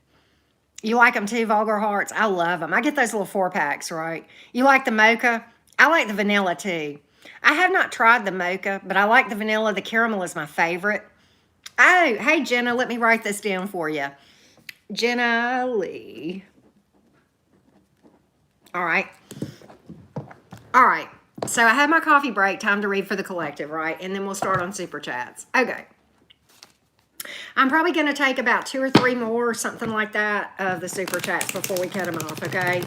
You like them too, Vulgar Hearts? I love them. I get those little 4-packs, right? You like the mocha? I like the vanilla too. I have not tried the mocha, but I like the vanilla. The caramel is my favorite. Oh, hey, Jenna, let me write this down for you. Jenna Lee. All right. All right. So I have my coffee break, time to read for the collective, right? And then we'll start on Super Chats. Okay. I'm probably going to take about 2 or 3 more, something like that, of the Super Chats before we cut them off, okay?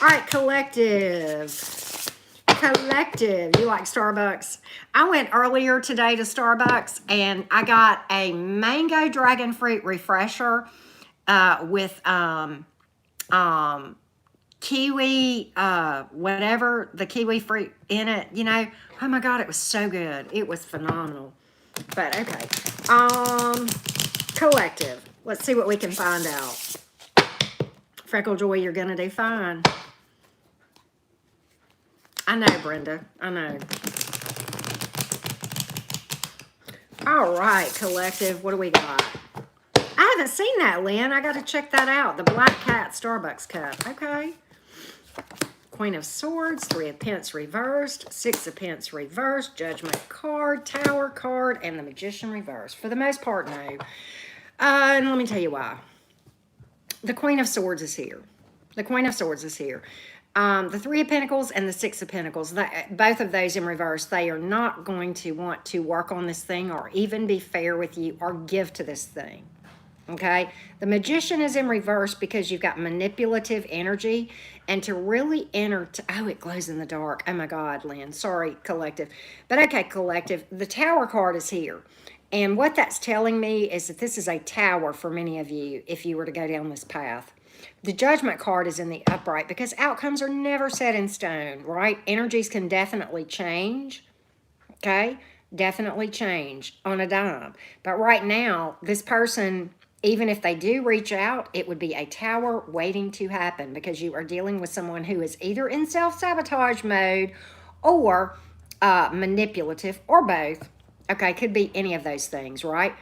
All right, collective. Collective. You like Starbucks? I went earlier today to Starbucks, and I got a mango dragon fruit refresher with kiwi, whatever, the kiwi fruit in it, you know. Oh my God, it was so good. It was phenomenal. But okay. Collective. Let's see what we can find out. Freckle Joy, you're gonna do fine. I know, Brenda. I know. All right, collective. What do we got? I haven't seen that, Lynn. I got to check that out. The Black Cat Starbucks cup. Okay. Queen of Swords, 3 of Pence reversed, 6 of Pence reversed, Judgment card, Tower card, and the Magician reversed. For the most part, no. And let me tell you why. The Queen of Swords is here. The Queen of Swords is here. The 3 of Pentacles and the 6 of Pentacles, both of those in reverse, they are not going to want to work on this thing or even be fair with you or give to this thing. Okay, the Magician is in reverse because you've got manipulative energy, and to really enter, oh, it glows in the dark. Oh my God, Lynn, sorry, collective. But okay, collective, the Tower card is here. And what that's telling me is that this is a tower for many of you if you were to go down this path. The Judgment card is in the upright because outcomes are never set in stone, right? Energies can definitely change, okay? Definitely change on a dime. But right now, this person, even if they do reach out, it would be a tower waiting to happen because you are dealing with someone who is either in self-sabotage mode or manipulative or both. Okay, could be any of those things, right?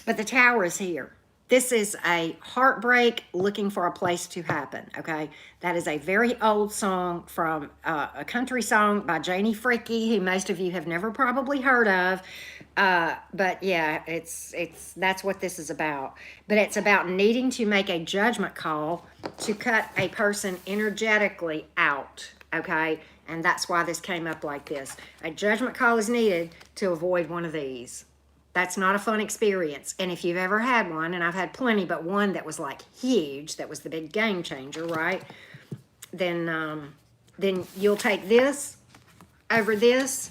But the Tower is here. This is a heartbreak looking for a place to happen, okay? That is a very old song from a country song by Janie Fricke, who most of you have never probably heard of. But yeah, that's what this is about. But it's about needing to make a judgment call to cut a person energetically out, okay? And that's why this came up like this. A judgment call is needed to avoid one of these. That's not a fun experience. And if you've ever had one, and I've had plenty, but one that was like huge, that was the big game changer, right? Then you'll take this over this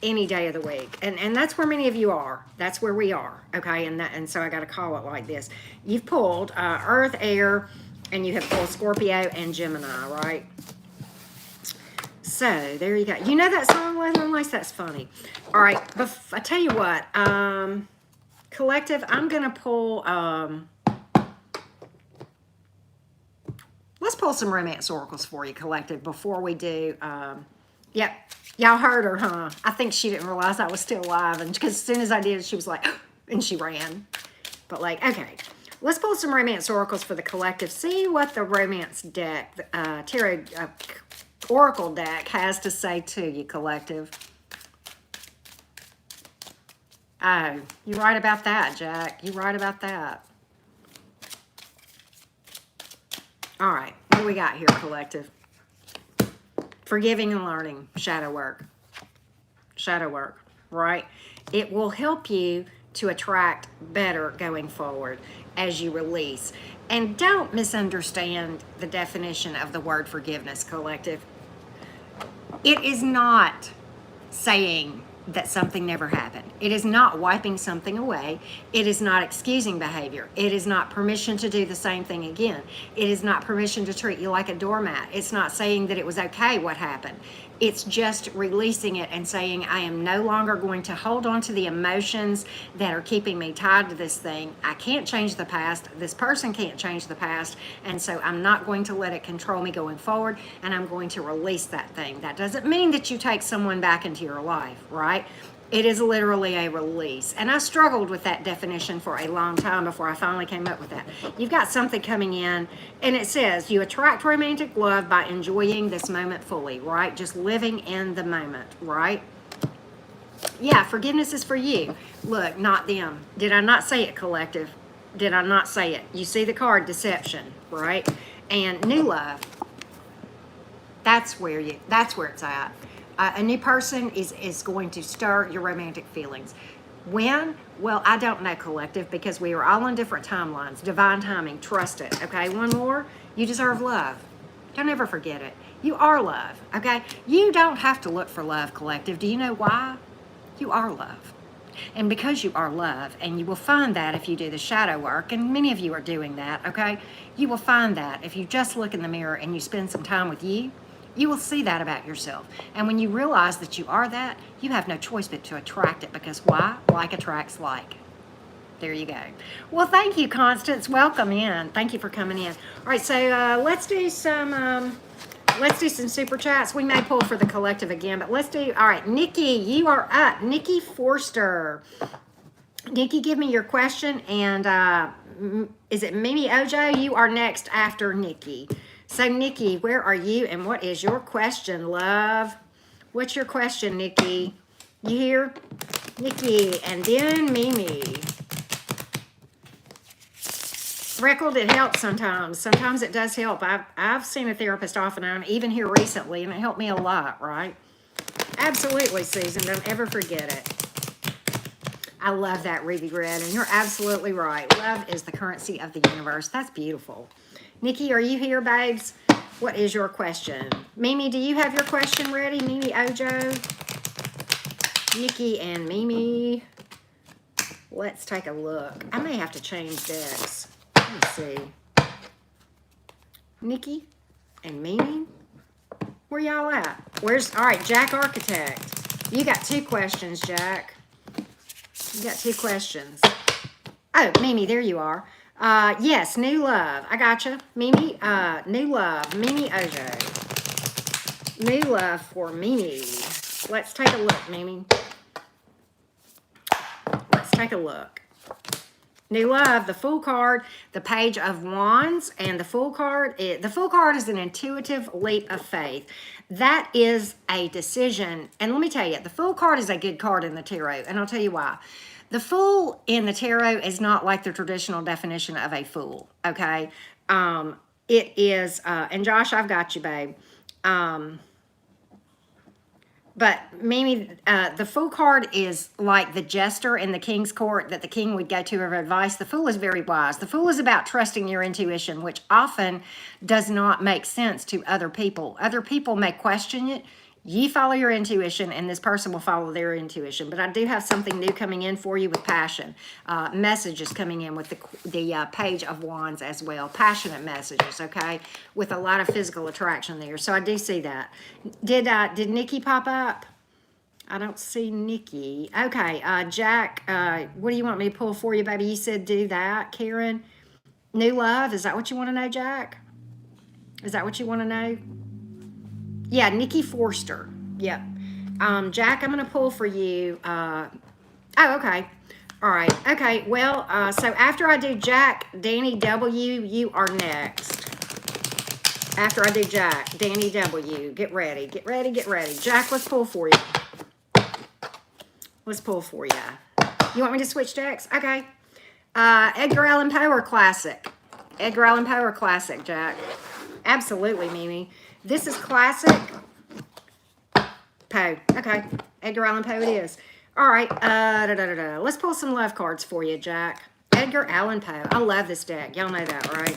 any day of the week. And that's where many of you are. That's where we are, okay? And so I got to call it like this. You've pulled Earth, Air, and you have pulled Scorpio and Gemini, right? So there you go. You know that song, Leather and Lace? That's funny. All right, but I tell you what, collective, I'm gonna pull. Let's pull some romance oracles for you, collective, before we do. Yep, y'all heard her, huh? I think she didn't realize I was still alive, and because as soon as I did, she was like, and she ran. But like, okay. Let's pull some romance oracles for the collective. See what the romance deck, tarot. Oracle deck has to say to you, collective. Oh, you're right about that, Jack. You're right about that. All right, what do we got here, collective? Forgiving and learning, shadow work. Shadow work, right? It will help you to attract better going forward as you release. And don't misunderstand the definition of the word forgiveness, collective. It is not saying that something never happened. It is not wiping something away. It is not excusing behavior. It is not permission to do the same thing again. It is not permission to treat you like a doormat. It's not saying that it was okay what happened. It's just releasing it and saying, I am no longer going to hold on to the emotions that are keeping me tied to this thing. I can't change the past. This person can't change the past. And so I'm not going to let it control me going forward. And I'm going to release that thing. That doesn't mean that you take someone back into your life, right? It is literally a release. And I struggled with that definition for a long time before I finally came up with that. You've got something coming in, and it says you attract romantic love by enjoying this moment fully, right? Just living in the moment, right? Yeah, forgiveness is for you. Look, not them. Did I not say it, collective? Did I not say it? You see the card, deception, right? And new love. That's where it's at. A new person is going to stir your romantic feelings. When? Well, I don't know, collective, because we are all on different timelines. Divine timing, trust it, okay? One more, you deserve love. Don't ever forget it. You are love, okay? You don't have to look for love, collective. Do you know why? You are love. And because you are love, and you will find that if you do the shadow work, and many of you are doing that, okay? You will find that if you just look in the mirror and you spend some time with you, you will see that about yourself. And when you realize that you are that, you have no choice but to attract it, because why? Like attracts like. There you go. Well, thank you, Constance. Welcome in. Thank you for coming in. All right, so let's do some super chats. We may pull for the collective again, but let's do, all right, Nikki, you are up. Nikki Forster. Nikki, give me your question, and is it Mimi Ojo? You are next after Nikki. So, Nikki, where are you, and what is your question, love? What's your question, Nikki? You hear? Nikki, and then Mimi. Freckled, it helps sometimes. Sometimes it does help. I've seen a therapist off and on, even here recently, and it helped me a lot, right? Absolutely, Susan. Don't ever forget it. I love that, Ruby Red, and you're absolutely right. Love is the currency of the universe. That's beautiful. Nikki, are you here, babes? What is your question? Mimi, do you have your question ready? Mimi Ojo? Nikki and Mimi. Let's take a look. I may have to change decks. Let me see. Nikki and Mimi. Where y'all at? All right, Jack Architect. You got two questions, Jack. You got two questions. Oh, Mimi, there you are. Yes, new love. I gotcha. Mimi, new love. Mimi Ojo. New love for Mimi. Let's take a look, Mimi. Let's take a look. New love, the Fool card, the Page of Wands, and the Fool card is an intuitive leap of faith. That is a decision. And let me tell you, the Fool card is a good card in the tarot, and I'll tell you why. The Fool in the tarot is not like the traditional definition of a fool, okay? It is, and Josh, I've got you, babe. But Mimi, the Fool card is like the jester in the king's court that the king would go to for advice. The Fool is very wise. The Fool is about trusting your intuition, which often does not make sense to other people. Other people may question it. You follow your intuition, and this person will follow their intuition. But I do have something new coming in for you with passion. Messages coming in with the Page of Wands as well. Passionate messages, okay? With a lot of physical attraction there. So I do see that. Did Nikki pop up? I don't see Nikki. Okay, Jack, what do you want me to pull for you, baby? You said do that, Karen. New love, is that what you want to know, Jack? Is that what you want to know? Yeah, Nikki Forster. Yep. Jack, I'm going to pull for you. Oh, okay. All right. Okay. Well, so after I do Jack, Danny W., you are next. After I do Jack, Danny W., get ready. Get ready. Get ready. Jack, let's pull for you. Let's pull for you. You want me to switch decks? Okay. Edgar Allan Poe or classic? Edgar Allan Poe or classic, Jack? Absolutely, Mimi. This is classic Poe. Okay. Edgar Allan Poe it is. All right. Let's pull some love cards for you, Jack. Edgar Allan Poe. I love this deck. Y'all know that, right?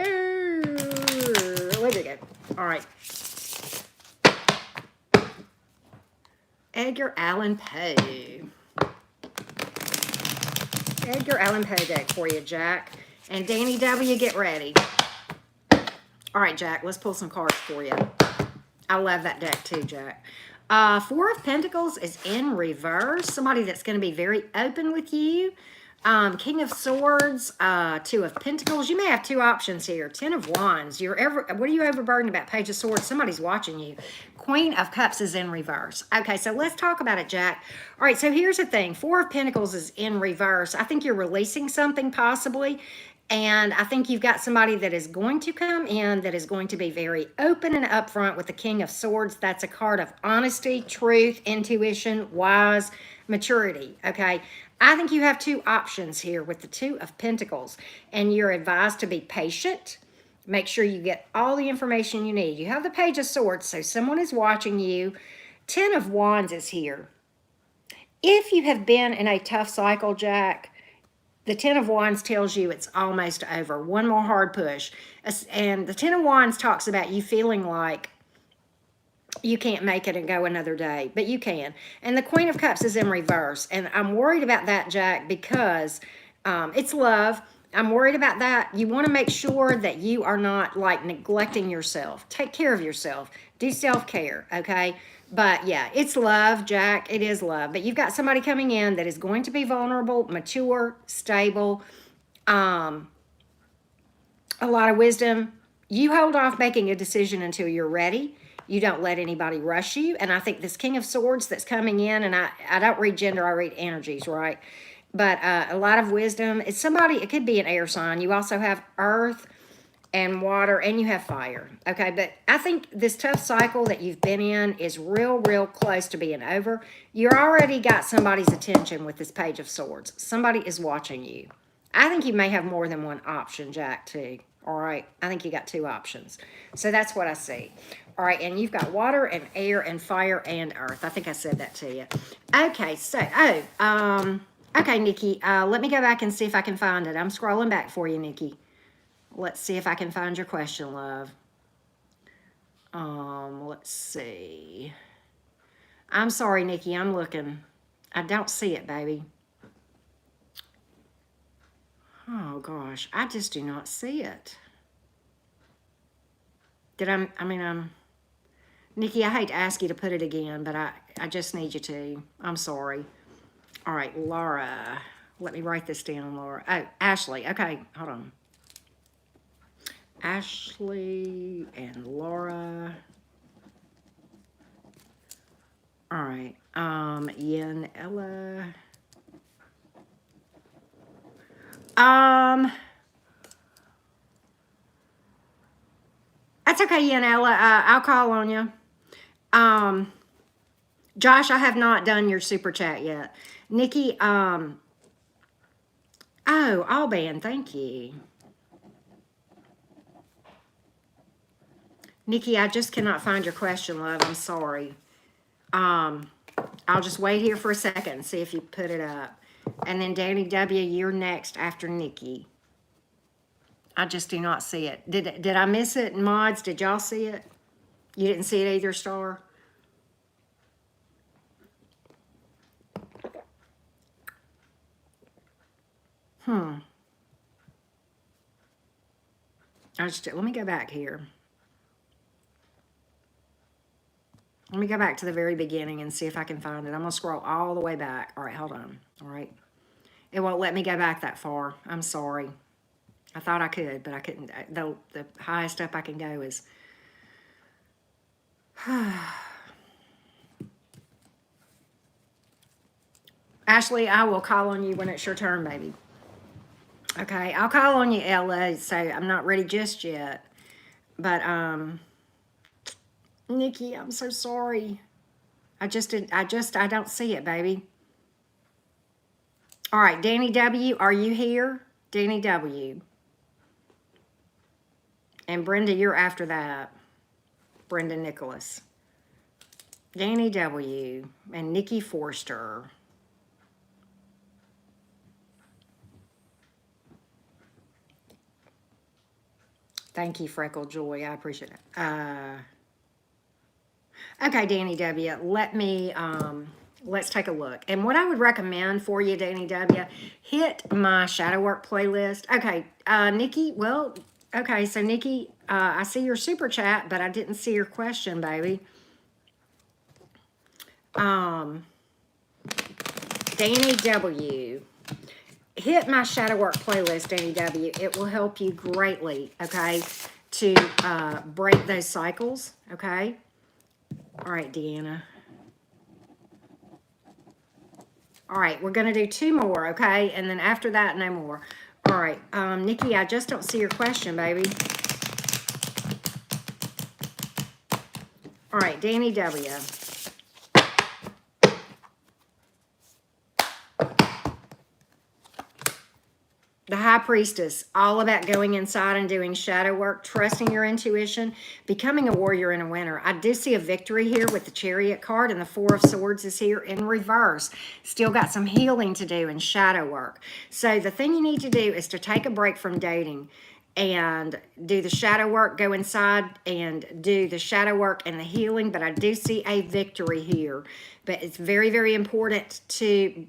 Ooh, there we go. All right. Edgar Allan Poe. Edgar Allan Poe deck for you, Jack. And Danny W., get ready. All right, Jack, let's pull some cards for you. I love that deck too, Jack. Four of Pentacles is in reverse. Somebody that's going to be very open with you. King of Swords, Two of Pentacles. You may have two options here. Ten of Wands. What are you overburdened about? Page of Swords. Somebody's watching you. Queen of Cups is in reverse. Okay, so let's talk about it, Jack. All right, so here's the thing. Four of Pentacles is in reverse. I think you're releasing something possibly. And I think you've got somebody that is going to come in that is going to be very open and upfront with the King of Swords. That's a card of honesty, truth, intuition, wise, maturity, okay? I think you have two options here with the Two of Pentacles, and you're advised to be patient. Make sure you get all the information you need. You have the Page of Swords, so someone is watching you. Ten of Wands is here. If you have been in a tough cycle, Jack, the Ten of Wands tells you it's almost over. One more hard push. And the Ten of Wands talks about you feeling like you can't make it and go another day, but you can. And the Queen of Cups is in reverse. And I'm worried about that, Jack, because it's love. I'm worried about that. You want to make sure that you are not like neglecting yourself. Take care of yourself. Do self-care, okay? But yeah, it's love, Jack. It is love. But you've got somebody coming in that is going to be vulnerable, mature, stable, a lot of wisdom. You hold off making a decision until you're ready. You don't let anybody rush you. And I think this King of Swords that's coming in, and I don't read gender, I read energies, right? But a lot of wisdom. It's somebody, it could be an air sign. You also have earth and water, and you have fire, okay? But I think this tough cycle that you've been in is real, real close to being over. You're already got somebody's attention with this Page of Swords. Somebody is watching you. I think you may have more than one option, Jack, too, all right? I think you got two options. So that's what I see. All right, and you've got water and air and fire and earth. I think I said that to you. Okay, so, okay, Nikki, let me go back and see if I can find it. I'm scrolling back for you, Nikki. Let's see if I can find your question, love. Let's see. I'm sorry, Nikki, I'm looking. I don't see it, baby. Oh, gosh, I just do not see it. Nikki, I hate to ask you to put it again, but I just need you to. I'm sorry. All right, Laura. Let me write this down, Laura. Oh, Ashley. Okay, hold on. Ashley and Laura. All right. Yen, Ella. That's okay, Yen, Ella. I'll call on you. Josh, I have not done your super chat yet. Nikki, oh, Alban, thank you. Nikki, I just cannot find your question, love. I'm sorry. I'll just wait here for a second and see if you put it up. And then Danny W., you're next after Nikki. I just do not see it. Did I miss it? Mods, did y'all see it? You didn't see it either, Star? Let me go back here. Let me go back to the very beginning and see if I can find it. I'm going to scroll all the way back. All right, hold on. All right. It won't let me go back that far. I'm sorry. I thought I could, but I couldn't. The highest up I can go is... Ashley, I will call on you when it's your turn, baby. Okay, I'll call on you, Ella. So I'm not ready just yet. But, Nikki, I'm so sorry. I don't see it, baby. All right, Danny W., are you here? Danny W. And Brenda, you're after that. Brenda Nicholas. Danny W. and Nikki Forster. Thank you, Freckle Joy. I appreciate it. Okay, Danny W., let's take a look. And what I would recommend for you, Danny W., hit my shadow work playlist. Okay, Nikki, well, okay, so Nikki, I see your super chat, but I didn't see your question, baby. Danny W., hit my shadow work playlist, Danny W. It will help you greatly, okay, to break those cycles, okay? All right, Deanna. All right, we're going to do 2 more, okay? And then after that, no more. All right, Nikki, I just don't see your question, baby. All right, Danny W. The High Priestess, all about going inside and doing shadow work, trusting your intuition, becoming a warrior in a winter. I do see a victory here with the Chariot card, and the Four of Swords is here in reverse. Still got some healing to do and shadow work. So the thing you need to do is to take a break from dating and do the shadow work, go inside and do the shadow work and the healing. But I do see a victory here. But it's very, very important to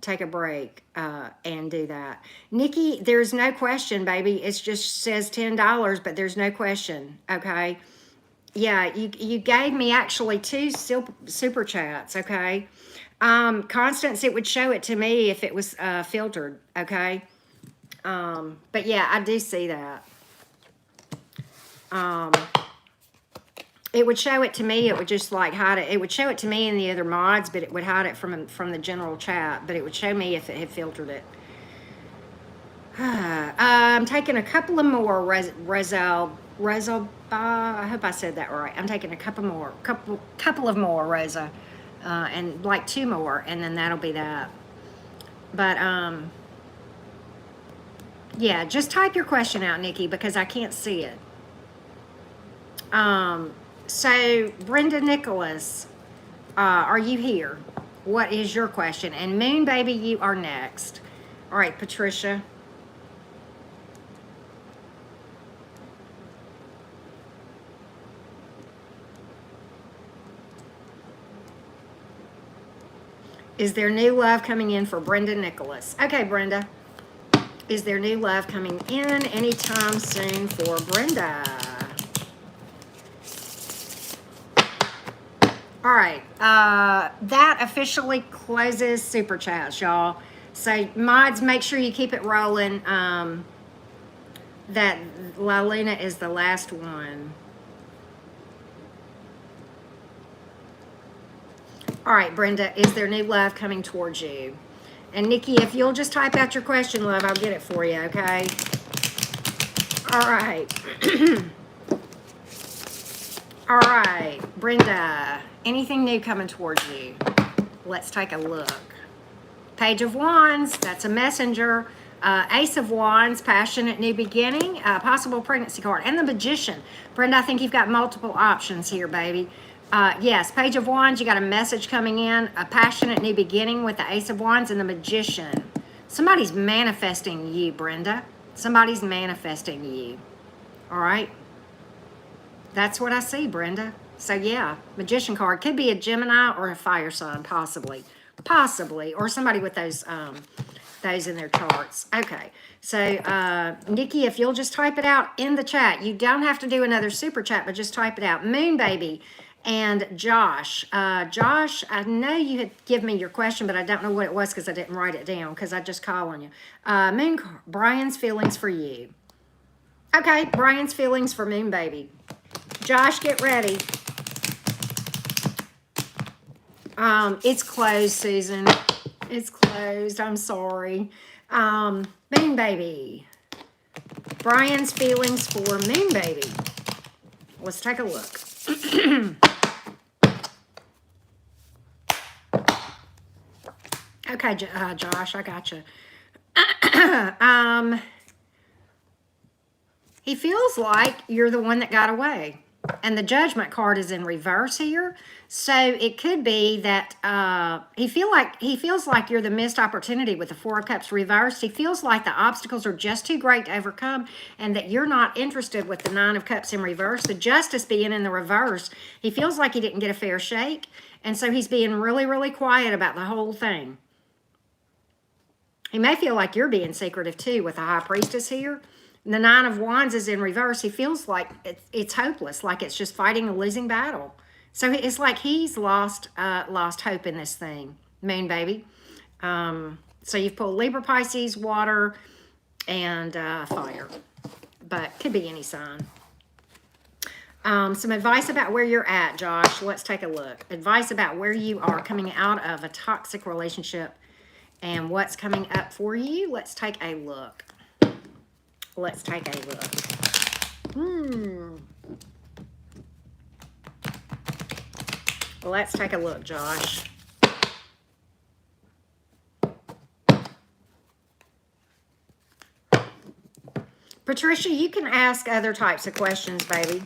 take a break and do that. Nikki, there's no question, baby. It just says $10, but there's no question, okay? Yeah, you gave me actually 2 super chats, okay? Constance, it would show it to me if it was filtered, okay? But yeah, I do see that. It would show it to me. It would just like hide it. It would show it to me in the other mods, but it would hide it from the general chat. But it would show me if it had filtered it. I'm taking a couple of more I hope I said that right. I'm taking a couple of more Rosa, and like 2 more, and then that'll be that. But yeah, just type your question out, Nikki, because I can't see it. So, Brenda Nicholas, are you here? What is your question? And Moon Baby, you are next. All right, Patricia. Is there new love coming in for Brenda Nicholas? Okay, Brenda. Is there new love coming in anytime soon for Brenda? All right, that officially closes Super Chats, y'all. So, mods, make sure you keep it rolling. That La Luna is the last one. All right, Brenda, is there new love coming towards you? And Nikki, if you'll just type out your question, love, I'll get it for you, okay? All right. All right, Brenda, anything new coming towards you? Let's take a look. Page of Wands, that's a messenger. Ace of Wands, passionate new beginning, possible pregnancy card, and the Magician. Brenda, I think you've got multiple options here, baby. Yes, Page of Wands, you got a message coming in, a passionate new beginning with the Ace of Wands and the Magician. Somebody's manifesting you, Brenda. Somebody's manifesting you. All right? That's what I see, Brenda. So, yeah, Magician card. Could be a Gemini or a fire sign, possibly. Possibly. Or somebody with those in their charts. Okay. So, Nikki, if you'll just type it out in the chat. You don't have to do another super chat, but just type it out. Moon Baby and Josh. Josh, I know you had given me your question, but I don't know what it was because I didn't write it down because I just call on you. Brian's feelings for you. Okay, Brian's feelings for Moon Baby. Josh, get ready. It's closed, Susan. It's closed. I'm sorry. Moon Baby. Brian's feelings for Moon Baby. Let's take a look. Okay, Josh, I got you. He feels like you're the one that got away. And the Judgment card is in reverse here. So it could be that he feels like you're the missed opportunity with the Four of Cups reversed. He feels like the obstacles are just too great to overcome and that you're not interested with the Nine of Cups in reverse. The Justice being in the reverse, he feels like he didn't get a fair shake. And so he's being really, really quiet about the whole thing. He may feel like you're being secretive too with the High Priestess here. And the Nine of Wands is in reverse. He feels like it's hopeless, like it's just fighting a losing battle. So it's like he's lost hope in this thing, Moon baby. So you've pulled Libra, Pisces, water, and fire. But could be any sign. Some advice about where you're at, Josh. Let's take a look. Advice about where you are coming out of a toxic relationship and what's coming up for you. Let's take a look. Let's take a look. Let's take a look, Josh. Patricia, you can ask other types of questions, baby.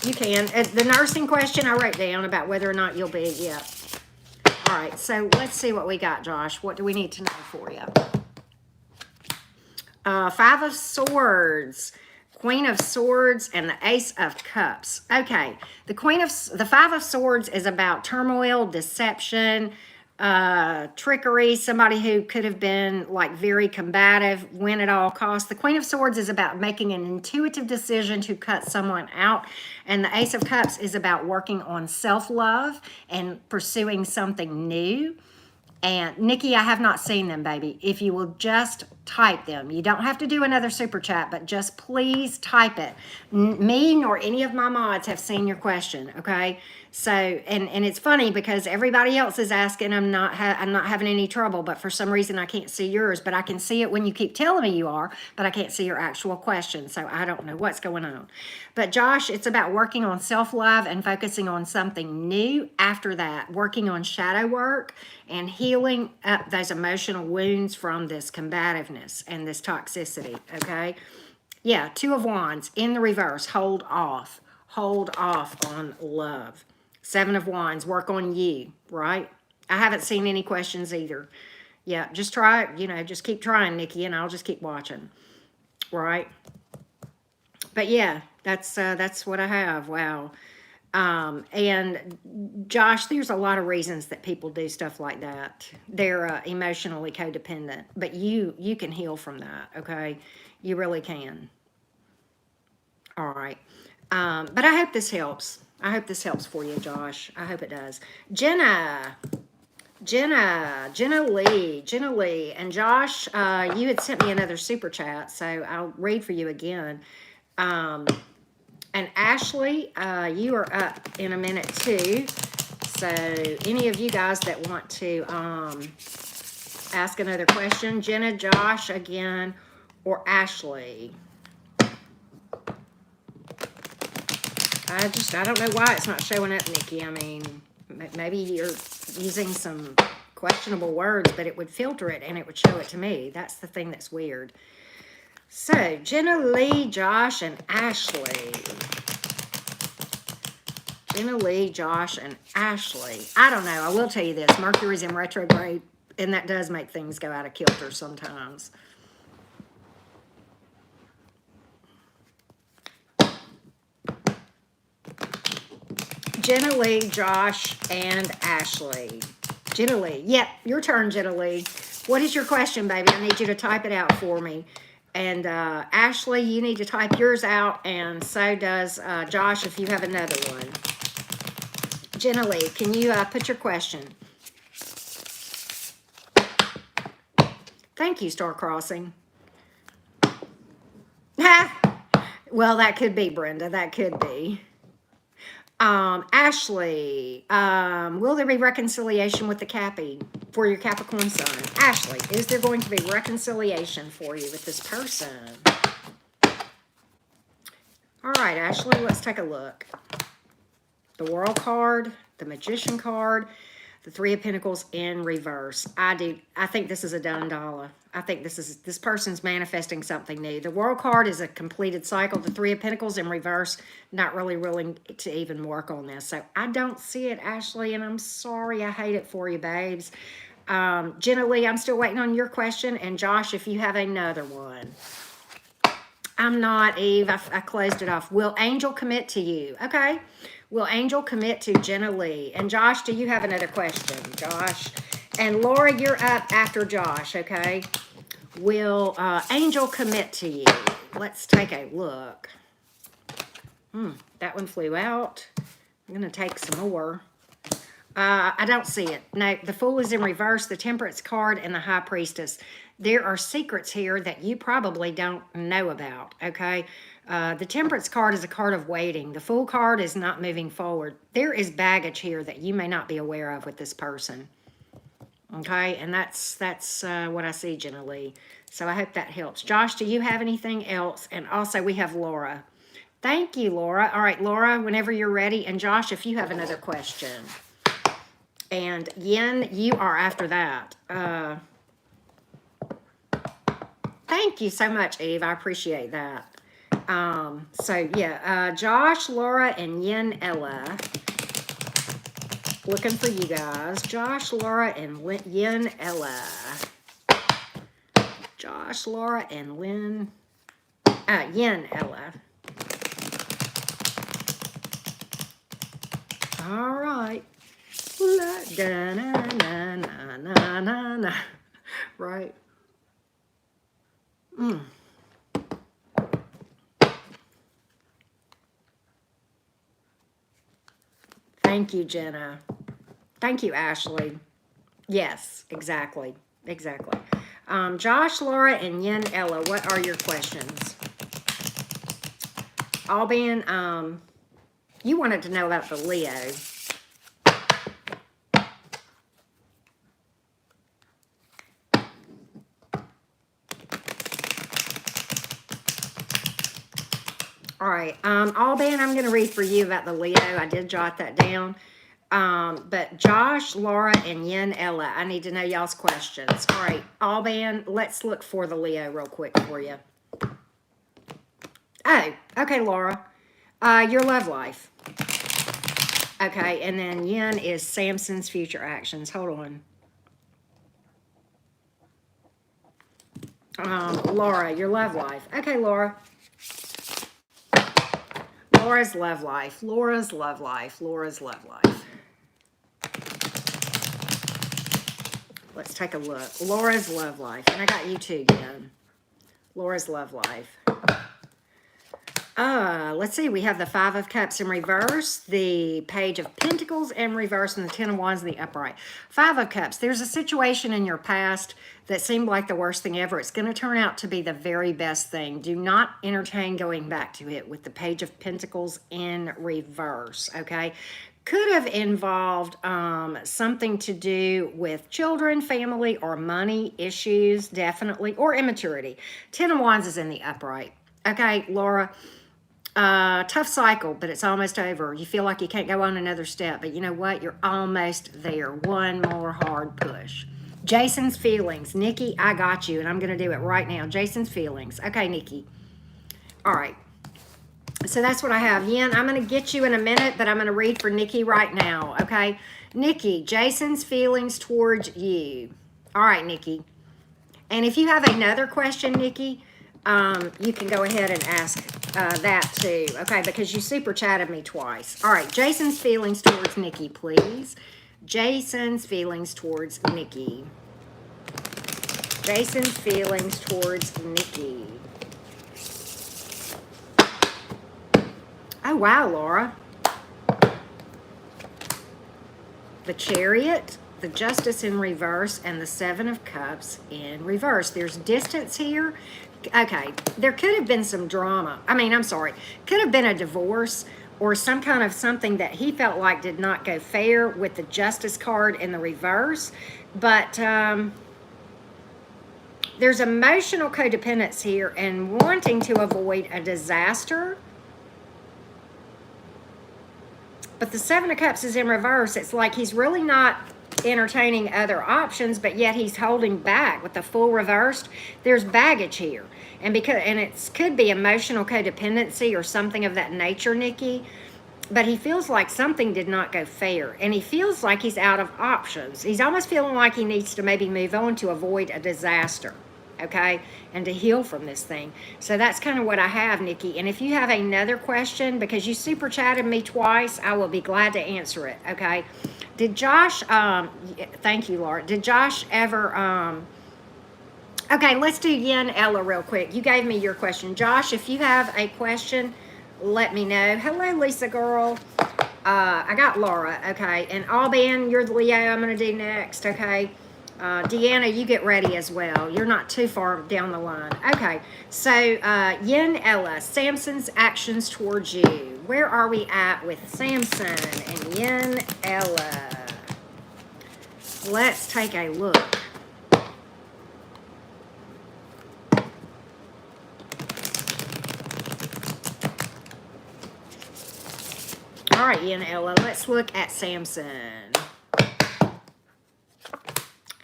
You can. The nursing question I wrote down about whether or not you'll be, yeah. All right, so let's see what we got, Josh. What do we need to know for you? Five of Swords, Queen of Swords, and the Ace of Cups. Okay, the Five of Swords is about turmoil, deception, trickery, somebody who could have been like very combative, win at all costs. The Queen of Swords is about making an intuitive decision to cut someone out. And the Ace of Cups is about working on self-love and pursuing something new. And Nikki, I have not seen them, baby. If you will just type them. You don't have to do another super chat, but just please type it. Me nor any of my mods have seen your question, okay? So, and it's funny because everybody else is asking. I'm not having any trouble, but for some reason I can't see yours, but I can see it when you keep telling me you are, but I can't see your actual question. So I don't know what's going on. But Josh, it's about working on self-love and focusing on something new after that, working on shadow work and healing up those emotional wounds from this combativeness and this toxicity, okay? Yeah, Two of Wands in the reverse, hold off on love. Seven of Wands, work on you, right? I haven't seen any questions either. Yeah, just try it, just keep trying, Nikki, and I'll just keep watching, right? But yeah, that's what I have. Wow. And Josh, there's a lot of reasons that people do stuff like that. They're emotionally codependent, but you can heal from that, okay? You really can. All right. But I hope this helps. I hope this helps for you, Josh. I hope it does. Jenna Lee. And Josh, you had sent me another super chat, so I'll read for you again. And Ashley, you are up in a minute too. So any of you guys that want to ask another question, Jenna, Josh again, or Ashley. I don't know why it's not showing up, Nikki. I mean, maybe you're using some questionable words, but it would filter it and it would show it to me. That's the thing that's weird. So, Jenna Lee, Josh, and Ashley. Jenna Lee, Josh, and Ashley. I don't know. I will tell you this. Mercury's in retrograde, and that does make things go out of kilter sometimes. Jenna Lee, Josh, and Ashley. Jenna Lee. Yep, your turn, Jenna Lee. What is your question, baby? I need you to type it out for me. And Ashley, you need to type yours out, and so does Josh if you have another one. Jenna Lee, can you put your question? Thank you, Star Crossing. Well, that could be, Brenda. That could be. Ashley, will there be reconciliation with the Cappy for your Capricorn sun? Ashley, is there going to be reconciliation for you with this person? All right, Ashley, let's take a look. The World card, the Magician card, the Three of Pentacles in reverse. I think this is a done dollar. I think this person's manifesting something new. The World card is a completed cycle. The Three of Pentacles in reverse, not really willing to even work on this. So I don't see it, Ashley, and I'm sorry. I hate it for you, babes. Jenna Lee, I'm still waiting on your question. And Josh, if you have another one. I'm not, Eve. I closed it off. Will Angel commit to you? Okay. Will Angel commit to Jenna Lee? And Josh, do you have another question? Josh. And Laura, you're up after Josh, okay? Will Angel commit to you? Let's take a look. That one flew out. I'm going to take some more. I don't see it. No, the Fool is in reverse, the Temperance card, and the High Priestess. There are secrets here that you probably don't know about, okay? The Temperance card is a card of waiting. The Fool card is not moving forward. There is baggage here that you may not be aware of with this person, okay? And that's what I see, Jenna Lee. So I hope that helps. Josh, do you have anything else? And also we have Laura. Thank you, Laura. All right, Laura, whenever you're ready. And Josh, if you have another question. And Yin, you are after that. Thank you so much, Eve. I appreciate that. So, yeah, Josh, Laura, and Yin Ella. Looking for you guys. Josh, Laura, and Yin Ella. Josh, Laura, and Yin Ella. All right. La, da, na, na, na, na, na, na. Right. Thank you, Jenna. Thank you, Ashley. Yes, exactly. Exactly. Josh, Laura, and Yin Ella, what are your questions? Alban, you wanted to know about the Leo. All right, Alban, I'm going to read for you about the Leo. I did jot that down. But Josh, Laura, and Yin Ella, I need to know y'all's questions. All right, Alban, let's look for the Leo real quick for you. Oh, okay, Laura. Your love life. Okay, and then Yin is Samson's future actions. Hold on. Laura, your love life. Okay, Laura. Laura's love life. Laura's love life. Laura's love life. Let's take a look. Laura's love life. And I got you too, Yin. Laura's love life. Let's see. We have the Five of Cups in reverse, the Page of Pentacles in reverse, and the Ten of Wands in the upright. Five of Cups. There's a situation in your past that seemed like the worst thing ever. It's going to turn out to be the very best thing. Do not entertain going back to it with the Page of Pentacles in reverse, okay? Could have involved something to do with children, family, or money issues, definitely, or immaturity. Ten of Wands is in the upright. Okay, Laura, tough cycle, but it's almost over. You feel like you can't go on another step, but you know what? You're almost there. One more hard push. Jason's feelings. Nikki, I got you, and I'm going to do it right now. Jason's feelings. Okay, Nikki. All right. So that's what I have. Yin, I'm going to get you in a minute, but I'm going to read for Nikki right now, okay? Nikki, Jason's feelings towards you. All right, Nikki. And if you have another question, Nikki, you can go ahead and ask that too, okay? Because you super chatted me twice. All right, Jason's feelings towards Nikki, please. Jason's feelings towards Nikki. Jason's feelings towards Nikki. Oh, wow, Laura. The Chariot, the Justice in reverse, and the Seven of Cups in reverse. There's distance here. Okay, there could have been some drama. Could have been a divorce or some kind of something that he felt like did not go fair with the Justice card in the reverse. But there's emotional codependence here and wanting to avoid a disaster. But the Seven of Cups is in reverse. It's like he's really not entertaining other options, but yet he's holding back with the full reversed. There's baggage here. And it could be emotional codependency or something of that nature, Nikki. But he feels like something did not go fair, and he feels like he's out of options. He's almost feeling like he needs to maybe move on to avoid a disaster, okay, and to heal from this thing. So that's kind of what I have, Nikki. And if you have another question, because you super chatted me twice, I will be glad to answer it, okay? Did Josh, thank you, Laura. Did Josh ever, okay, let's do Yin Ella real quick. You gave me your question. Josh, if you have a question, let me know. Hello, Lisa girl. I got Laura, okay. And Alban, you're the Leo I'm going to do next, okay. Deanna, you get ready as well. You're not too far down the line. Okay, so Yin Ella, Samson's actions towards you. Where are we at with Samson and Yin Ella? Let's take a look. All right, Yin Ella, let's look at Samson.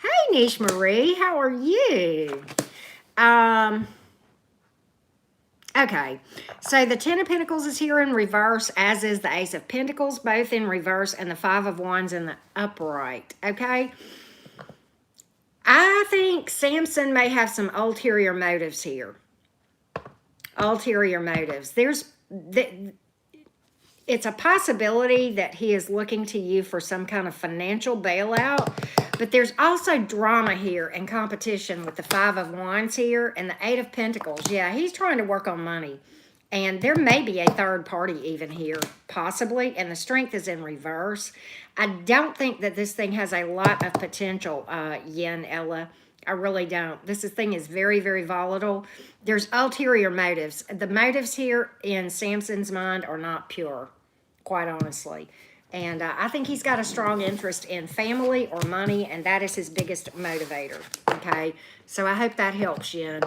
Hey, Niche Marie, how are you? Okay, so the Ten of Pentacles is here in reverse, as is the Ace of Pentacles, both in reverse, and the Five of Wands in the upright, okay? I think Samson may have some ulterior motives here. Ulterior motives. It's a possibility that he is looking to you for some kind of financial bailout, but there's also drama here and competition with the Five of Wands here and the Eight of Pentacles. Yeah, he's trying to work on money, and there may be a third party even here, possibly, and the Strength is in reverse. I don't think that this thing has a lot of potential, Yin Ella. I really don't. This thing is very, very volatile. There's ulterior motives. The motives here in Samson's mind are not pure, quite honestly. And I think he's got a strong interest in family or money, and that is his biggest motivator, okay? So I hope that helps, Yin.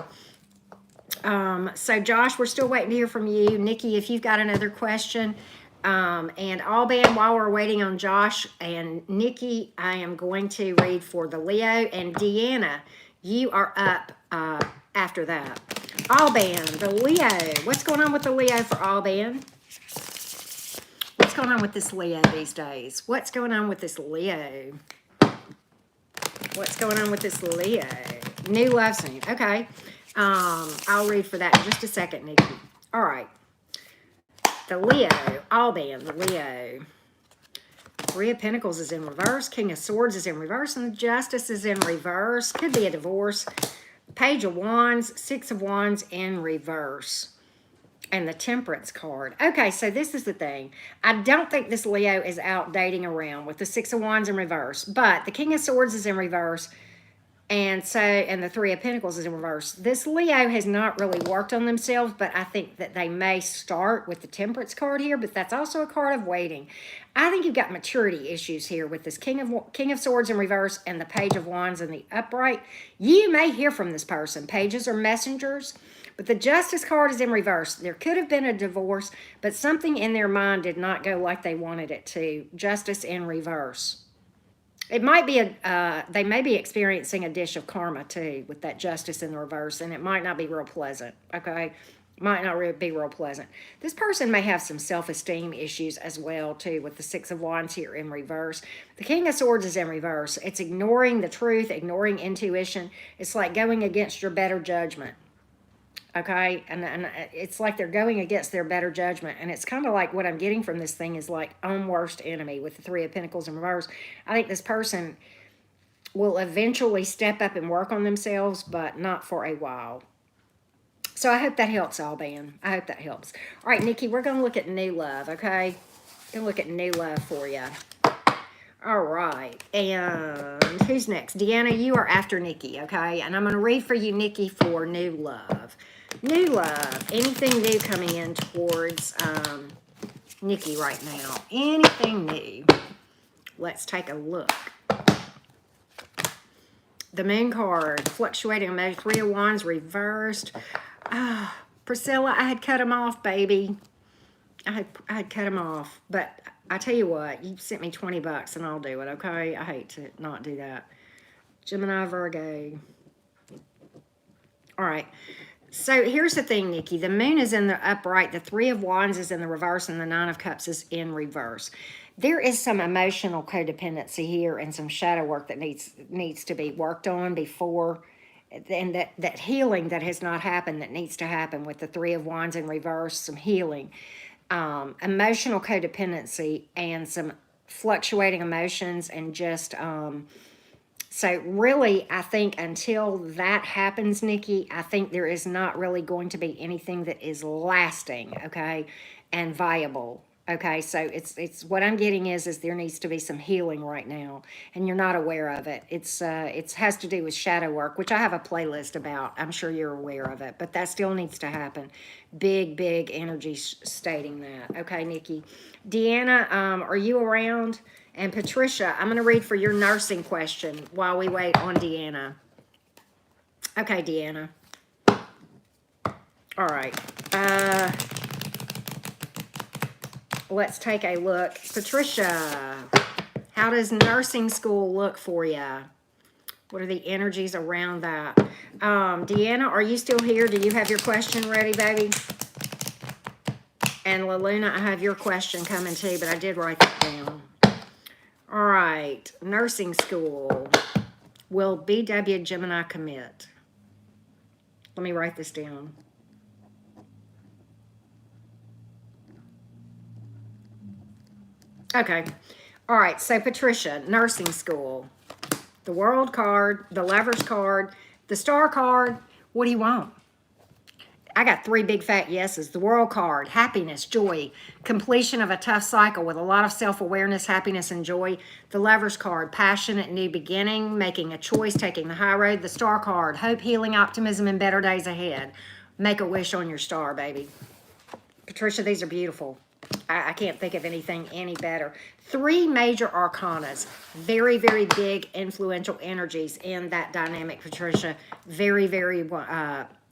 So, Josh, we're still waiting to hear from you. Nikki, if you've got another question. And Alban, while we're waiting on Josh and Nikki, I am going to read for the Leo. And Deanna, you are up after that. Alban, the Leo. What's going on with the Leo for Alban? What's going on with this Leo these days? What's going on with this Leo? What's going on with this Leo? New love scene. Okay. I'll read for that in just a second, Nikki. All right. The Leo, Alban, the Leo. Three of Pentacles is in reverse. King of Swords is in reverse. And the Justice is in reverse. Could be a divorce. Page of Wands, Six of Wands in reverse. And the Temperance card. Okay, so this is the thing. I don't think this Leo is out dating around with the Six of Wands in reverse. But the King of Swords is in reverse. And the Three of Pentacles is in reverse. This Leo has not really worked on themselves, but I think that they may start with the Temperance card here, but that's also a card of waiting. I think you've got maturity issues here with this King of Swords in reverse and the Page of Wands in the upright. You may hear from this person. Pages are messengers, but the Justice card is in reverse. There could have been a divorce, but something in their mind did not go like they wanted it to. Justice in reverse. It might be they may be experiencing a dish of karma too with that Justice in the reverse, and it might not be real pleasant, okay? Might not be real pleasant. This person may have some self-esteem issues as well too with the Six of Wands here in reverse. The King of Swords is in reverse. It's ignoring the truth, ignoring intuition. It's like going against your better judgment. Okay, and it's like they're going against their better judgment, and it's kind of like what I'm getting from this thing is like own worst enemy with the Three of Pentacles in reverse. I think this person will eventually step up and work on themselves, but not for a while. So I hope that helps, Alban. I hope that helps. All right, Nikki, we're going to look at new love, okay? Going to look at new love for you. All right, and who's next? Deanna, you are after Nikki, okay? And I'm going to read for you, Nikki, for new love. New love, anything new coming in towards Nikki right now? Anything new? Let's take a look. The Moon card, fluctuating emotion, Three of Wands reversed. Priscilla, I had cut them off, baby. I had cut them off, but I tell you what, you sent me 20 bucks and I'll do it, okay? I hate to not do that. Gemini, Virgo. All right. So here's the thing, Nikki. The moon is in the upright. The 3 of Wands is in the reverse, and the 9 of Cups is in reverse. There is some emotional codependency here and some shadow work that needs to be worked on before, and that healing that has not happened that needs to happen with the 3 of Wands in reverse, some healing. Emotional codependency and some fluctuating emotions and just... So really, I think until that happens, Nikki, I think there is not really going to be anything that is lasting, okay, and viable. Okay, so it's what I'm getting is there needs to be some healing right now, and you're not aware of it. It has to do with shadow work, which I have a playlist about. I'm sure you're aware of it, but that still needs to happen. Big energy stating that. Okay, Nikki. Deanna, are you around? And Patricia, I'm going to read for your nursing question while we wait on Deanna. Okay, Deanna. All right. Let's take a look. Patricia, how does nursing school look for you? What are the energies around that? Deanna, are you still here? Do you have your question ready, baby? And La Luna, I have your question coming too, but I did write that down. All right, nursing school. Will BW Gemini commit? Let me write this down. Okay. All right, so Patricia, nursing school. The World card, the Lovers card, the Star card. What do you want? I got 3 big fat yeses. The World card, happiness, joy, completion of a tough cycle with a lot of self-awareness, happiness, and joy. The Lovers card, passionate new beginning, making a choice, taking the high road. The Star card, hope, healing, optimism, and better days ahead. Make a wish on your star, baby. Patricia, these are beautiful. I can't think of anything any better. 3 major arcanas. Very big influential energies in that dynamic, Patricia. Very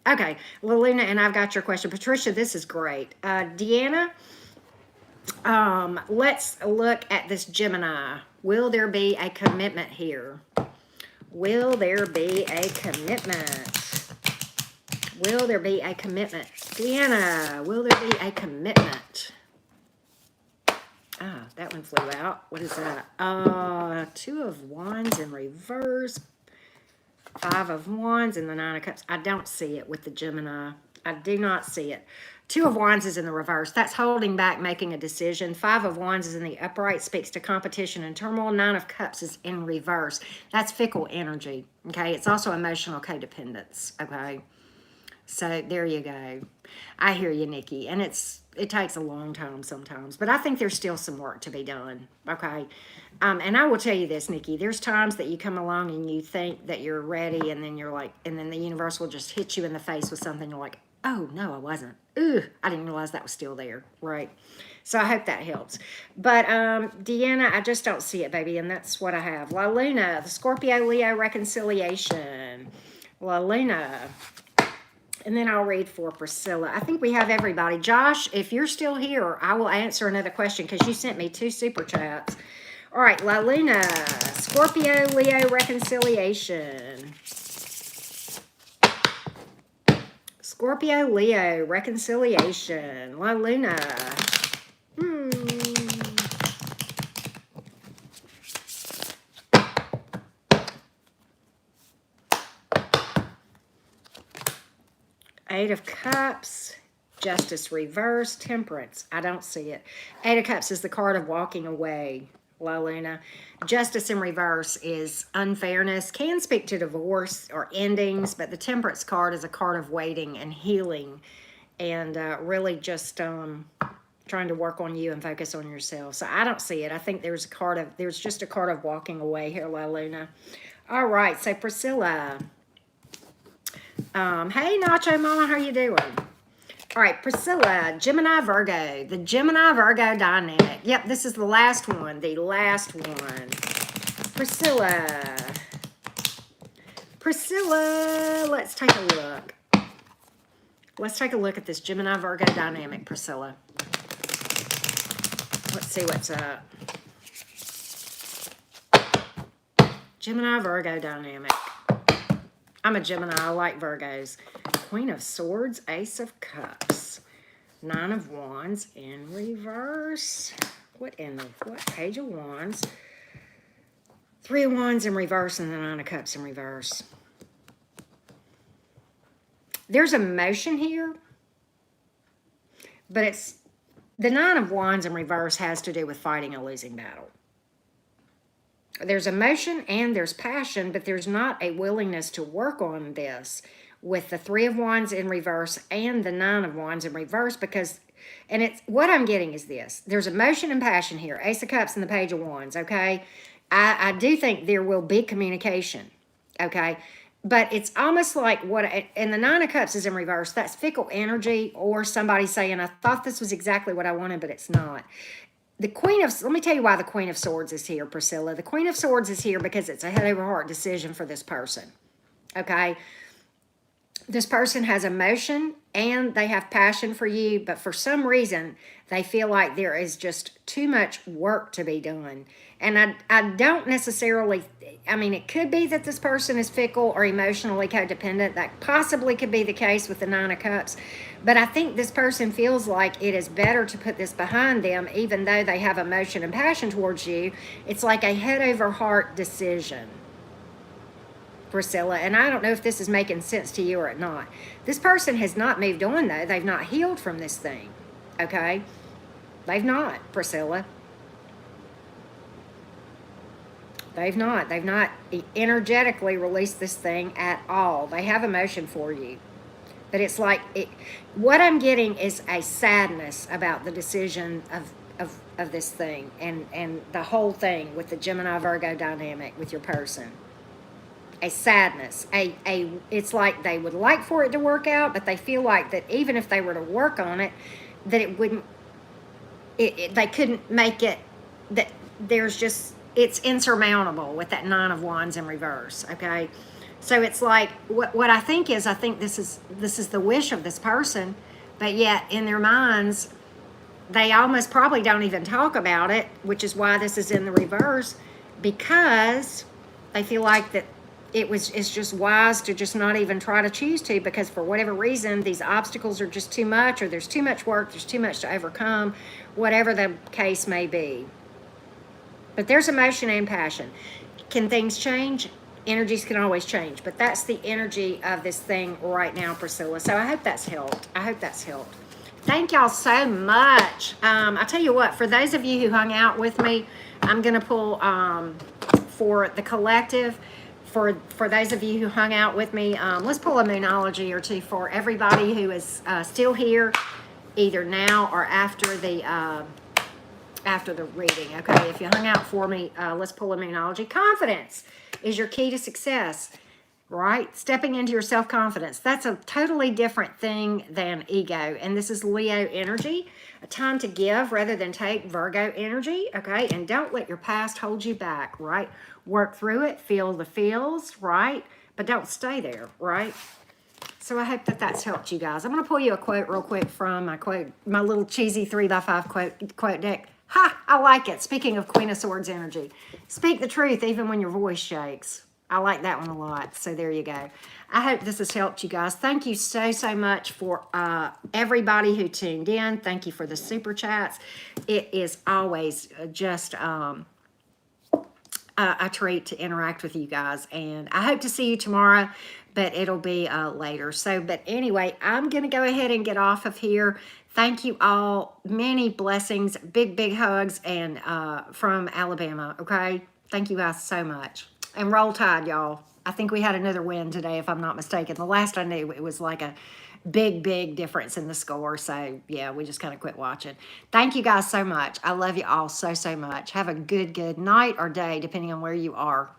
okay, Luna, and I've got your question. Patricia, this is great. Deanna, let's look at this Gemini. Will there be a commitment here? Will there be a commitment? Will there be a commitment? Deanna, will there be a commitment? Ah, that one flew out. What is that? 2 of Wands in reverse. 5 of Wands and the 9 of Cups. I don't see it with the Gemini. I do not see it. 2 of Wands is in the reverse. That's holding back, making a decision. 5 of Wands is in the upright, speaks to competition and turmoil. 9 of Cups is in reverse. That's fickle energy, okay? It's also emotional codependence, okay? So there you go. I hear you, Nikki. And it takes a long time sometimes. But I think there's still some work to be done, okay? And I will tell you this, Nikki. There's times that you come along and you think that you're ready, and then you're like, and then the universe will just hit you in the face with something. You're like, oh, no, I wasn't. Ooh, I didn't realize that was still there, right? So I hope that helps. But Deanna, I just don't see it, baby, and that's what I have. La Luna, the Scorpio-Leo reconciliation. La Luna. And then I'll read for Priscilla. I think we have everybody. Josh, if you're still here, I will answer another question because you sent me 2 super chats. All right, La Luna, Scorpio-Leo reconciliation. Scorpio-Leo reconciliation. La Luna. Eight of Cups, Justice reverse, Temperance. I don't see it. 8 of Cups is the card of walking away, La Luna. Justice in reverse is unfairness. Can speak to divorce or endings, but the Temperance card is a card of waiting and healing and really just trying to work on you and focus on yourself. So I don't see it. I think there's just a card of walking away here, La Luna. All right, so Priscilla. Hey, Nacho Mama, how you doing? All right, Priscilla, Gemini, Virgo. The Gemini, Virgo dynamic. Yep, this is the last one. The last one. Priscilla. Priscilla, let's take a look. Let's take a look at this Gemini, Virgo dynamic, Priscilla. Let's see what's up. Gemini, Virgo dynamic. I'm a Gemini. I like Virgos. Queen of Swords, Ace of Cups, Nine of Wands in reverse. What Page of Wands? Three of Wands in reverse and the Nine of Cups in reverse. There's emotion here, but it's the Nine of Wands in reverse has to do with fighting a losing battle. There's emotion and there's passion, but there's not a willingness to work on this with the Three of Wands in reverse and the Nine of Wands in reverse, because, and it's, what I'm getting is this. There's emotion and passion here. Ace of Cups and the Page of Wands, okay? I do think there will be communication, okay? But it's almost like and the Nine of Cups is in reverse. That's fickle energy, or somebody saying, I thought this was exactly what I wanted, but it's not. The Queen of, let me tell you why the Queen of Swords is here, Priscilla. The Queen of Swords is here because it's a head over heart decision for this person, okay? This person has emotion and they have passion for you, but for some reason, they feel like there is just too much work to be done. And I don't necessarily, I mean, it could be that this person is fickle or emotionally codependent. That possibly could be the case with the Nine of Cups. But I think this person feels like it is better to put this behind them, even though they have emotion and passion towards you. It's like a head over heart decision, Priscilla. And I don't know if this is making sense to you or not. This person has not moved on, though. They've not healed from this thing, okay? They've not, Priscilla. They've not energetically released this thing at all. They have emotion for you. But it's like, what I'm getting is a sadness about the decision of this thing and the whole thing with the Gemini-Virgo dynamic with your person. A sadness. It's like they would like for it to work out, but they feel like that even if they were to work on it, that it wouldn't, they couldn't make it, that there's just, it's insurmountable with that Nine of Wands in reverse, okay? So it's like, what I think is, I think this is the wish of this person, but yet in their minds, they almost probably don't even talk about it, which is why this is in the reverse, because they feel like that it's just wise to just not even try to choose to, because for whatever reason, these obstacles are just too much, or there's too much work, there's too much to overcome, whatever the case may be. But there's emotion and passion. Can things change? Energies can always change, but that's the energy of this thing right now, Priscilla. So I hope that's helped. I hope that's helped. Thank y'all so much. I tell you what, for those of you who hung out with me, I'm going to pull for the collective. For those of you who hung out with me, let's pull a moonology or two for everybody who is still here, either now or after the reading, okay? If you hung out for me, let's pull a moonology. Confidence is your key to success, right? Stepping into your self-confidence. That's a totally different thing than ego. And this is Leo energy, a time to give rather than take, Virgo energy, okay? And don't let your past hold you back, right? Work through it, feel the feels, right? But don't stay there, right? So I hope that that's helped you guys. I'm going to pull you a quote real quick from my little cheesy 3x5 quote deck. Ha! I like it. Speaking of Queen of Swords energy. Speak the truth even when your voice shakes. I like that one a lot. So there you go. I hope this has helped you guys. Thank you so much for everybody who tuned in. Thank you for the super chats. It is always just a treat to interact with you guys. And I hope to see you tomorrow, but it'll be later. So, but anyway, I'm going to go ahead and get off of here. Thank you all. Many blessings, big hugs, and from Alabama, okay? Thank you guys so much. And roll tide, y'all. I think we had another win today, if I'm not mistaken. The last I knew, it was like a big difference in the score. So, yeah, we just kind of quit watching. Thank you guys so much. I love you all so much. Have a good night or day, depending on where you are.